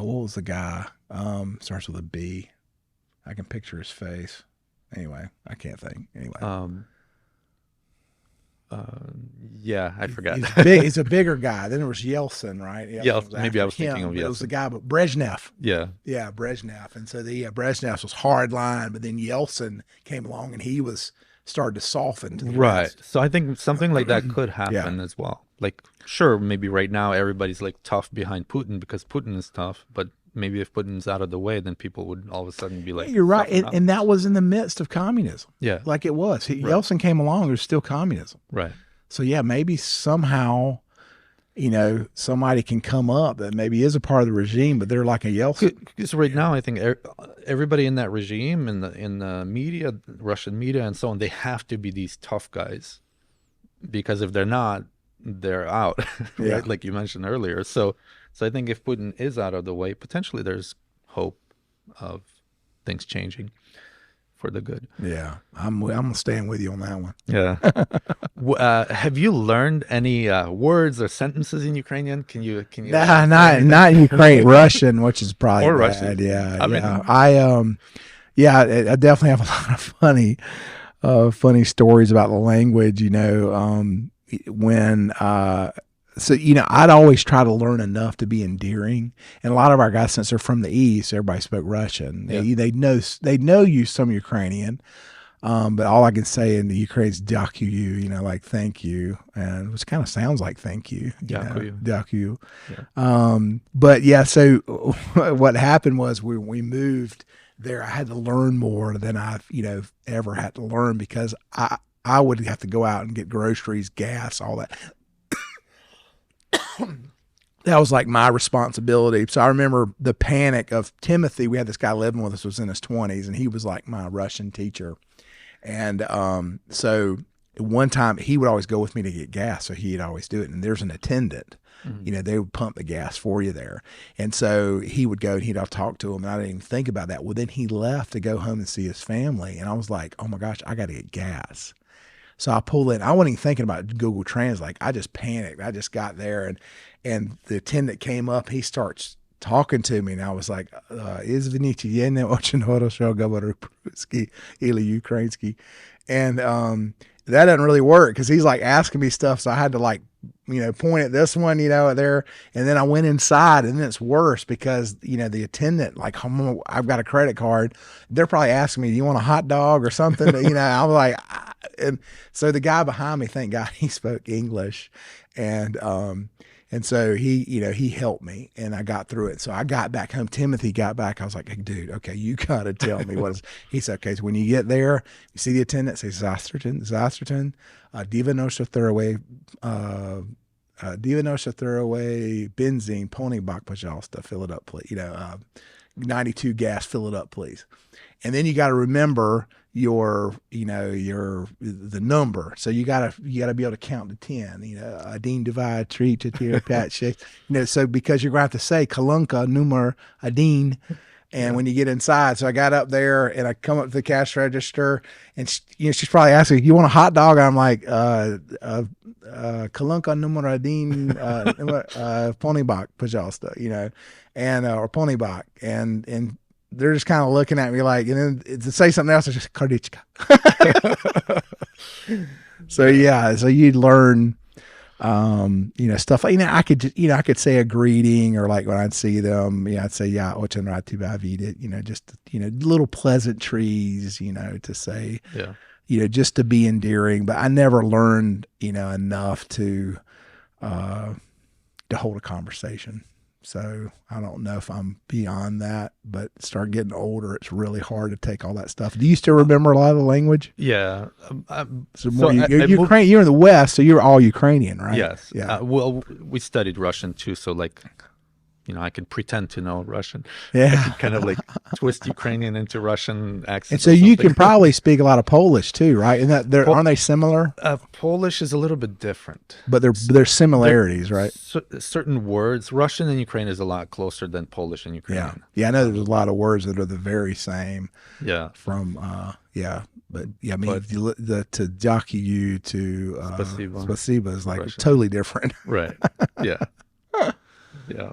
was the guy? Starts with a B. I can picture his face. Anyway, I can't think. Anyway, yeah, I forgot. He's a bigger guy. Then there was Yeltsin, right? Yeltsin. Maybe I was thinking of Yeltsin. It was the guy, but Brezhnev. Yeah, Brezhnev. And so Brezhnev was hard line, but then Yeltsin came along and he started to soften to the West. So I think something like that could happen as well. Like, sure, maybe right now everybody's like tough behind Putin because Putin is tough, but maybe if Putin's out of the way, then people would all of a sudden be like, you're right. And that was in the midst of communism. Yeah. Like it was. Yeltsin came along, there's still communism. Right. So yeah, maybe somehow, somebody can come up that maybe is a part of the regime, but they're like a Yeltsin. Because right now, I think everybody in that regime, in the media, Russian media and so on, they have to be these tough guys, because if they're not, they're out, right? Yeah. Like you mentioned earlier. So I think if Putin is out of the way, potentially there's hope of things changing for the good. Yeah, I'm gonna stand with you on that one. Yeah. Have you learned any words or sentences in Ukrainian? Can you? Nah, not Ukraine, Russian, which is probably Or bad. Russian? Yeah, I mean, yeah. I definitely have a lot of funny stories about the language. When I'd always try to learn enough to be endearing, and a lot of our guys, since they're from the East, everybody spoke Russian. Yeah. They know you some Ukrainian, but all I can say in the Ukraine is "dakuyu," like thank you, and which kind of sounds like thank you. Dakuyu. Dakuyu. Yeah. But yeah, so what happened was we moved there. I had to learn more than I've ever had to learn, because I would have to go out and get groceries, gas, all that. That was like my responsibility. So I remember the panic of Timothy. We had this guy living with us, was in his 20s, and he was like my Russian teacher. And so one time he would always go with me to get gas, so he'd always do it. And there's an attendant. Mm-hmm. They would pump the gas for you there. And so he would go and he'd talk to him, and I didn't even think about that. Well, then he left to go home and see his family. And I was like, oh my gosh, I got to get gas. So I pulled in. I wasn't even thinking about Google Translate. I just panicked. I just got there, and the attendant came up. He starts talking to me, and I was like, "Izvinite, я не очень хорошо говорю по-русски или украински," and that doesn't really work because he's like asking me stuff. So I had to point at this one, there, and then I went inside, and then it's worse because the attendant, I've got a credit card. They're probably asking me, "Do you want a hot dog or something?" I'm like. And so the guy behind me, thank God, he spoke English, and so he helped me, and I got through it. So I got back home. Timothy got back. I was like, hey, dude, okay, you gotta tell me what is. He said, okay, so when you get there, you see the attendant, say Zasterton, Diva Nosha Thoroughway, benzene, Ponybach, пожалуйста, fill it up, please. 92 gas, fill it up, please. And then you got to remember the number. So you gotta be able to count to 10. Adin divide tree to tier pat shake. So because you're going to have to say Kalunka number Adin. And when you get inside, so I got up there and I come up to the cash register, and she's probably asking, "You want a hot dog?" And I'm like, "Kalunka number Adin Ponybach, пожалуйста," and or Ponybach, and they're just kind of looking at me like, and then to say something else, it's just Kardichka. So yeah, so you'd learn, stuff like, I could say a greeting, or like when I'd see them, I'd say, yeah, очень рад тебя видеть, just, little pleasantries, to say, just to be endearing. But I never learned, enough to hold a conversation. So I don't know if I'm beyond that, but start getting older, it's really hard to take all that stuff. Do you still remember a lot of the language? Yeah. You're in the West, so you're all Ukrainian, right? Yes. Yeah. Well, we studied Russian too, so I can pretend to know Russian. Yeah. I can kind of twist Ukrainian into Russian accent. And so you can probably speak a lot of Polish too, right? And aren't they similar? Polish is a little bit different, but there's similarities, right? Certain words. Russian and Ukrainian is a lot closer than Polish and Ukrainian. Yeah. I know there's a lot of words that are the very same. Yeah. From but yeah, I mean, if you look to Dakuyu to Spasiba is like Russian. Totally different. Right. Yeah. Yeah.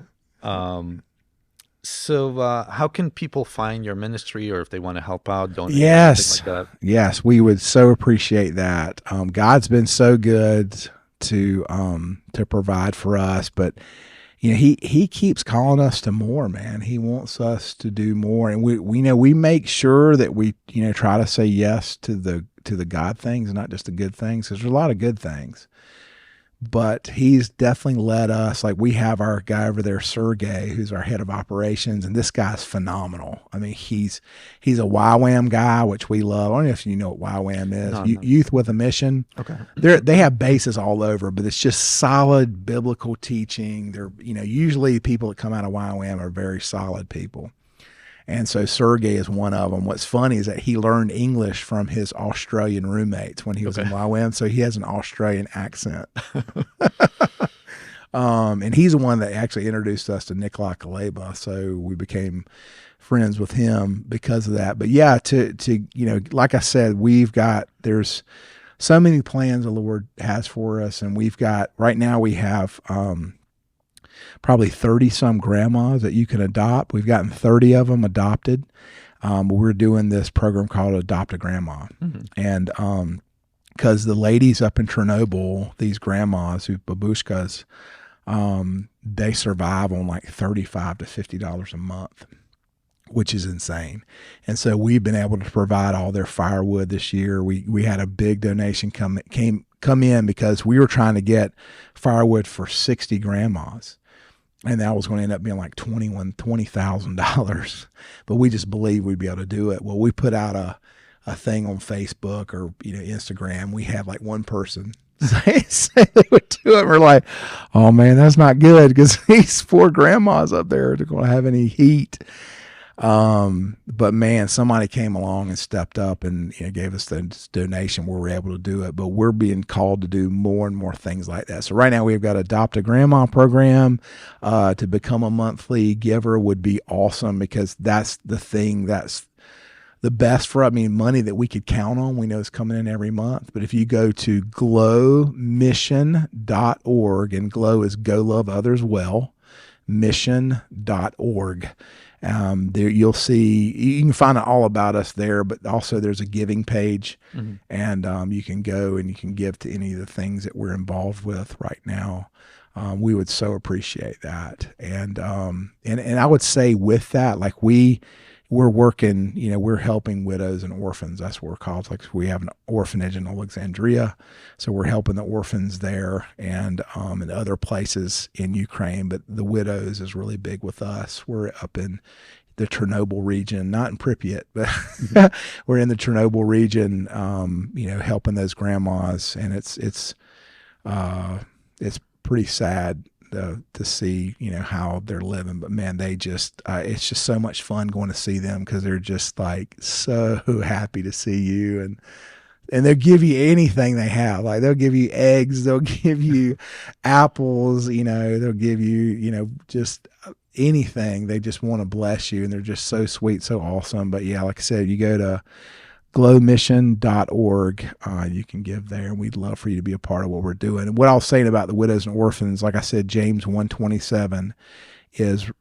So how can people find your ministry, or if they want to help out, donate, yes, like that? Yes, we would so appreciate that. God's been so good to provide for us, but he keeps calling us to more, man. He wants us to do more, and we make sure that we try to say yes to the God things, not just the good things, because there's a lot of good things. But he's definitely led us. Like, we have our guy over there, Sergey, who's our head of operations, and this guy's phenomenal. I mean, he's a YWAM guy, which we love. I don't know if you know what YWAM is. No. Youth with a Mission. Okay. They have bases all over, but it's just solid biblical teaching. They're usually people that come out of YWAM are very solid people. And so Sergey is one of them. What's funny is that he learned English from his Australian roommates when he was in YWAM, so he has an Australian accent. And he's the one that actually introduced us to Nikolai Kaleba. So we became friends with him because of that. But yeah, to like I said, there's so many plans the Lord has for us, and right now we have probably 30 some grandmas that you can adopt. We've gotten 30 of them adopted. We're doing this program called Adopt a Grandma, and because the ladies up in Chernobyl, these grandmas, who babushkas, they survive on like $35 to $50 a month, which is insane. And so we've been able to provide all their firewood this year. We had a big donation come in because we were trying to get firewood for 60 grandmas. And that was going to end up being like $20,000. But we just believed we'd be able to do it. Well, we put out a thing on Facebook or Instagram. We had like one person say they would do it. We're like, oh man, that's not good, because these poor grandmas up there are going to have any heat. But man, somebody came along and stepped up and gave us the donation where we're able to do it. But we're being called to do more and more things like that. So right now we've got Adopt a Grandma program. To become a monthly giver would be awesome, because that's the thing that's the best for, money that we could count on. We know it's coming in every month. But if you go to glowmission.org, and glow is go love others well, mission.org. There you'll see, you can find out all about us there, but also there's a giving page, and you can go and you can give to any of the things that we're involved with right now. We would so appreciate that. And I would say with that, like we're working, we're helping widows and orphans. That's what we're called. Like we have an orphanage in Alexandria, so we're helping the orphans there, and in other places in Ukraine. But the widows is really big with us. We're up in the Chernobyl region, not in Pripyat, but we're in the Chernobyl region, helping those grandmas, and it's pretty sad to see, how they're living. But man, they just, it's just so much fun going to see them, because they're just like so happy to see you. And they'll give you anything they have. Like they'll give you eggs, they'll give you apples, they'll give you, just anything. They just want to bless you, and they're just so sweet, so awesome. But yeah, like I said, you go to glowmission.org, you can give there, and we'd love for you to be a part of what we're doing. And what I was saying about the widows and orphans, like I said, James 1:27 is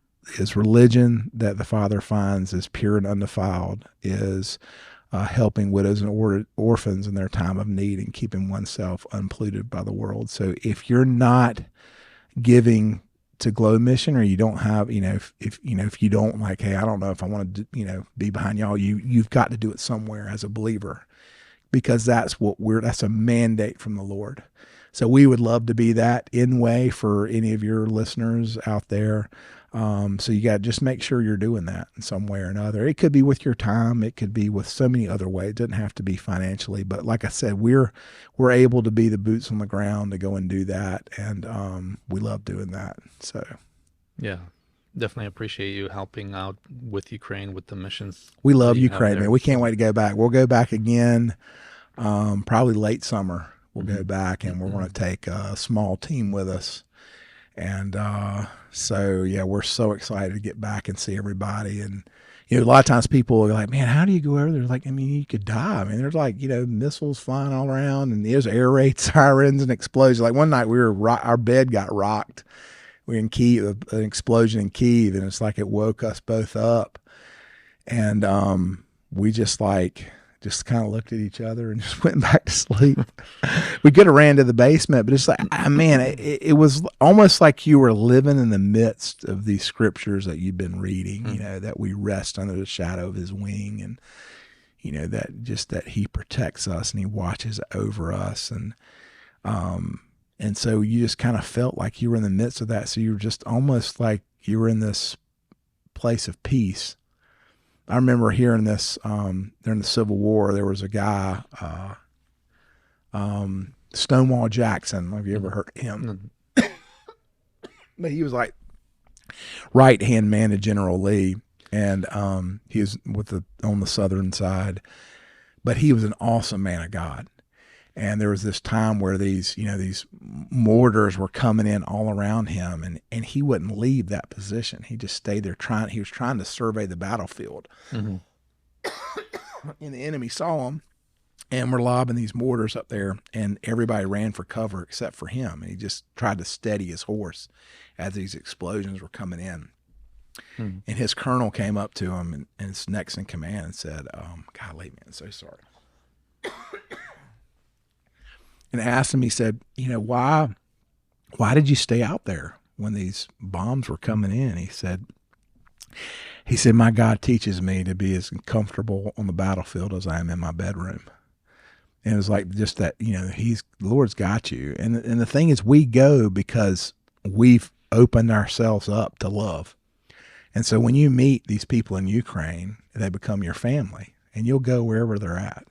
religion that the Father finds is pure and undefiled, is helping widows and orphans in their time of need, and keeping oneself unpolluted by the world. So if you're not giving to Glow Mission, or you don't have, if you don't, like, hey, I don't know if I want to, be behind y'all, you've got to do it somewhere as a believer, because that's a mandate from the Lord. So we would love to be that in way for any of your listeners out there. So you got to just make sure you're doing that in some way or another. It could be with your time. It could be with so many other ways. It doesn't have to be financially, but like I said, we're able to be the boots on the ground to go and do that. And, we love doing that. So yeah, definitely appreciate you helping out with Ukraine, with the missions. We love Ukraine, man. We can't wait to go back. We'll go back again, probably late summer. We'll go back, and we're going to take a small team with us. And so, yeah, we're so excited to get back and see everybody. And, a lot of times people are like, man, how do you go over there? Like, you could die. There's like, missiles flying all around, and there's air raid sirens and explosions. Like one night our bed got rocked. We were in Kyiv, an explosion in Kyiv, and it's like it woke us both up. And we just kind of looked at each other and just went back to sleep. We could have ran to the basement, but it's like, man, it was almost like you were living in the midst of these scriptures that you've been reading, that we rest under the shadow of his wing, and, that he protects us and he watches over us. And so you just kind of felt like you were in the midst of that. So you were just almost like you were in this place of peace. I remember hearing this during the Civil War. There was a guy, Stonewall Jackson. Have you ever heard of him? But he was like right-hand man to General Lee, and he was on the southern side. But he was an awesome man of God. And there was this time where these mortars were coming in all around him, and he wouldn't leave that position. He just stayed there he was trying to survey the battlefield. Mm-hmm. And the enemy saw him and were lobbing these mortars up there, and everybody ran for cover except for him. And he just tried to steady his horse as these explosions were coming in. Mm-hmm. And his colonel came up to him and his next in command and said, golly, man, so sorry. And asked him, he said, why did you stay out there when these bombs were coming in? He said, my God teaches me to be as comfortable on the battlefield as I am in my bedroom. And it was like just that, the Lord's got you. And the thing is, we go because we've opened ourselves up to love. And so when you meet these people in Ukraine, they become your family, and you'll go wherever they're at.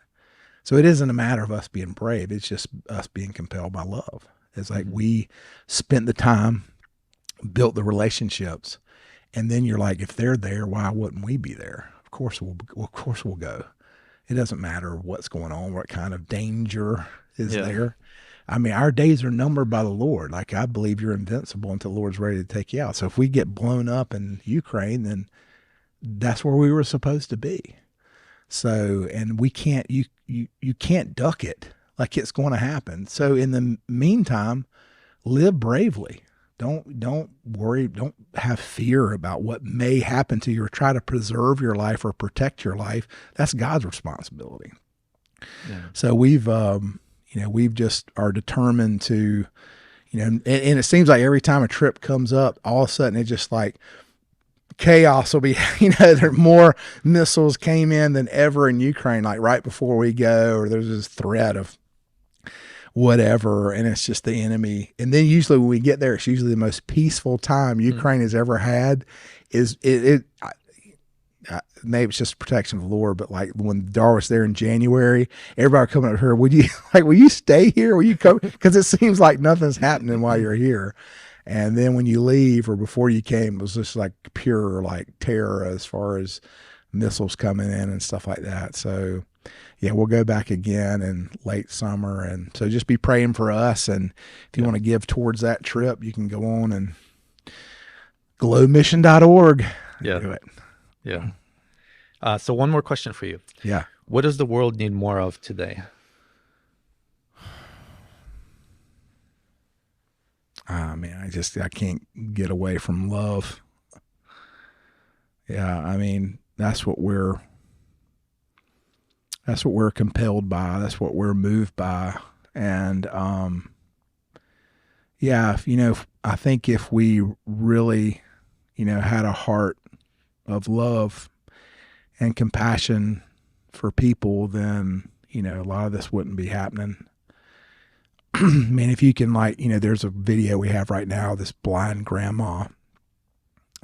So it isn't a matter of us being brave. It's just us being compelled by love. It's like we spent the time, built the relationships, and then you're like, if they're there, why wouldn't we be there? Of course we'll go. It doesn't matter what's going on, what kind of danger is there. I mean, our days are numbered by the Lord. Like, I believe you're invincible until the Lord's ready to take you out. So if we get blown up in Ukraine, then that's where we were supposed to be. So, and we can't, you can't duck it. Like, it's going to happen. So in the meantime, live bravely. Don't worry. Don't have fear about what may happen to you, or try to preserve your life or protect your life. That's God's responsibility. Yeah. So we've just are determined to, and it seems like every time a trip comes up, all of a sudden it's just like chaos will be, there more missiles came in than ever in Ukraine, like right before we go, or there's this threat of whatever, and it's just the enemy. And then usually when we get there, it's usually the most peaceful time Ukraine has ever had. Maybe it's just protection of the Lord, but like when Dar was there in January, everybody coming up to her, will you stay here? Will you come? Because it seems like nothing's happening while you're here. And then when you leave, or before you came, it was just like pure like terror as far as missiles coming in and stuff like that. So yeah, we'll go back again in late summer. And so just be praying for us. And if you want to give towards that trip, you can go on and glowmission.org. Yeah. Do it. Yeah. So one more question for you. Yeah. What does the world need more of today? Man, I can't get away from love. Yeah. I mean, that's what we're compelled by. That's what we're moved by. And, I think if we really, had a heart of love and compassion for people, then, a lot of this wouldn't be happening. I mean, if you can, there's a video we have right now, this blind grandma,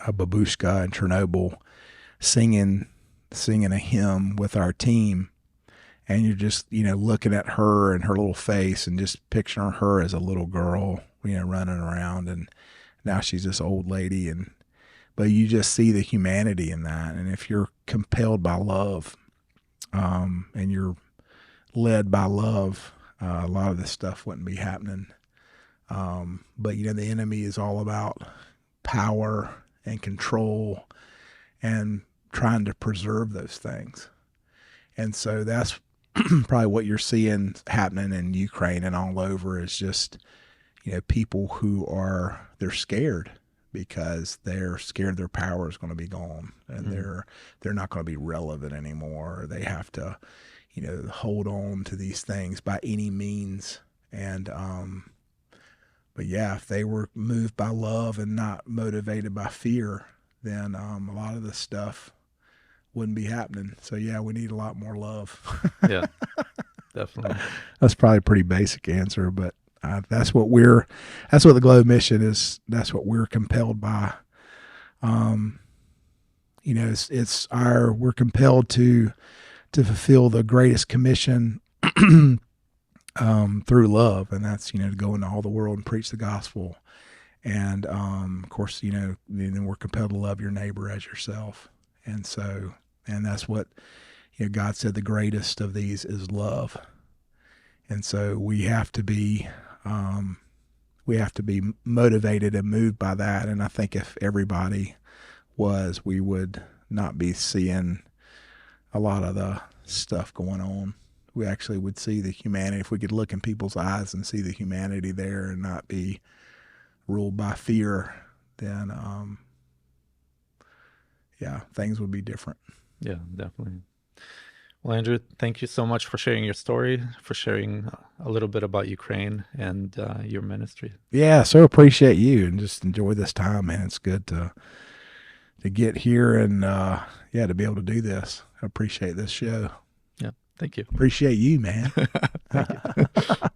a babushka in Chernobyl, singing a hymn with our team. And you're just, looking at her and her little face and just picturing her as a little girl, running around. And now she's this old lady. But you just see the humanity in that. And if you're compelled by love, and you're led by love, a lot of this stuff wouldn't be happening. But the enemy is all about power and control and trying to preserve those things. And so that's probably what you're seeing happening in Ukraine and all over, is just, people who they're scared, because they're scared their power is going to be gone, and they're not going to be relevant anymore. They have to, hold on to these things by any means. And, but yeah, if they were moved by love and not motivated by fear, then a lot of this stuff wouldn't be happening. So yeah, we need a lot more love. Yeah, definitely. That's probably a pretty basic answer, but that's what the Glow mission is. That's what we're compelled by. We're compelled to fulfill the greatest commission through love, and that's to go into all the world and preach the gospel. And of course, then we're compelled to love your neighbor as yourself. And so, and that's what God said, the greatest of these is love. And so we have to be motivated and moved by that. And I think if everybody was, we would not be seeing a lot of the stuff going on. We actually would see the humanity. If we could look in people's eyes and see the humanity there and not be ruled by fear, then yeah, things would be different. Yeah, definitely. Well, Andrew, thank you so much for sharing your story, for sharing a little bit about Ukraine and your ministry. Yeah, so appreciate you and just enjoy this time, man. It's good to get here and yeah, to be able to do this. I appreciate this show. Yeah, thank you. Appreciate you, man. Thank you.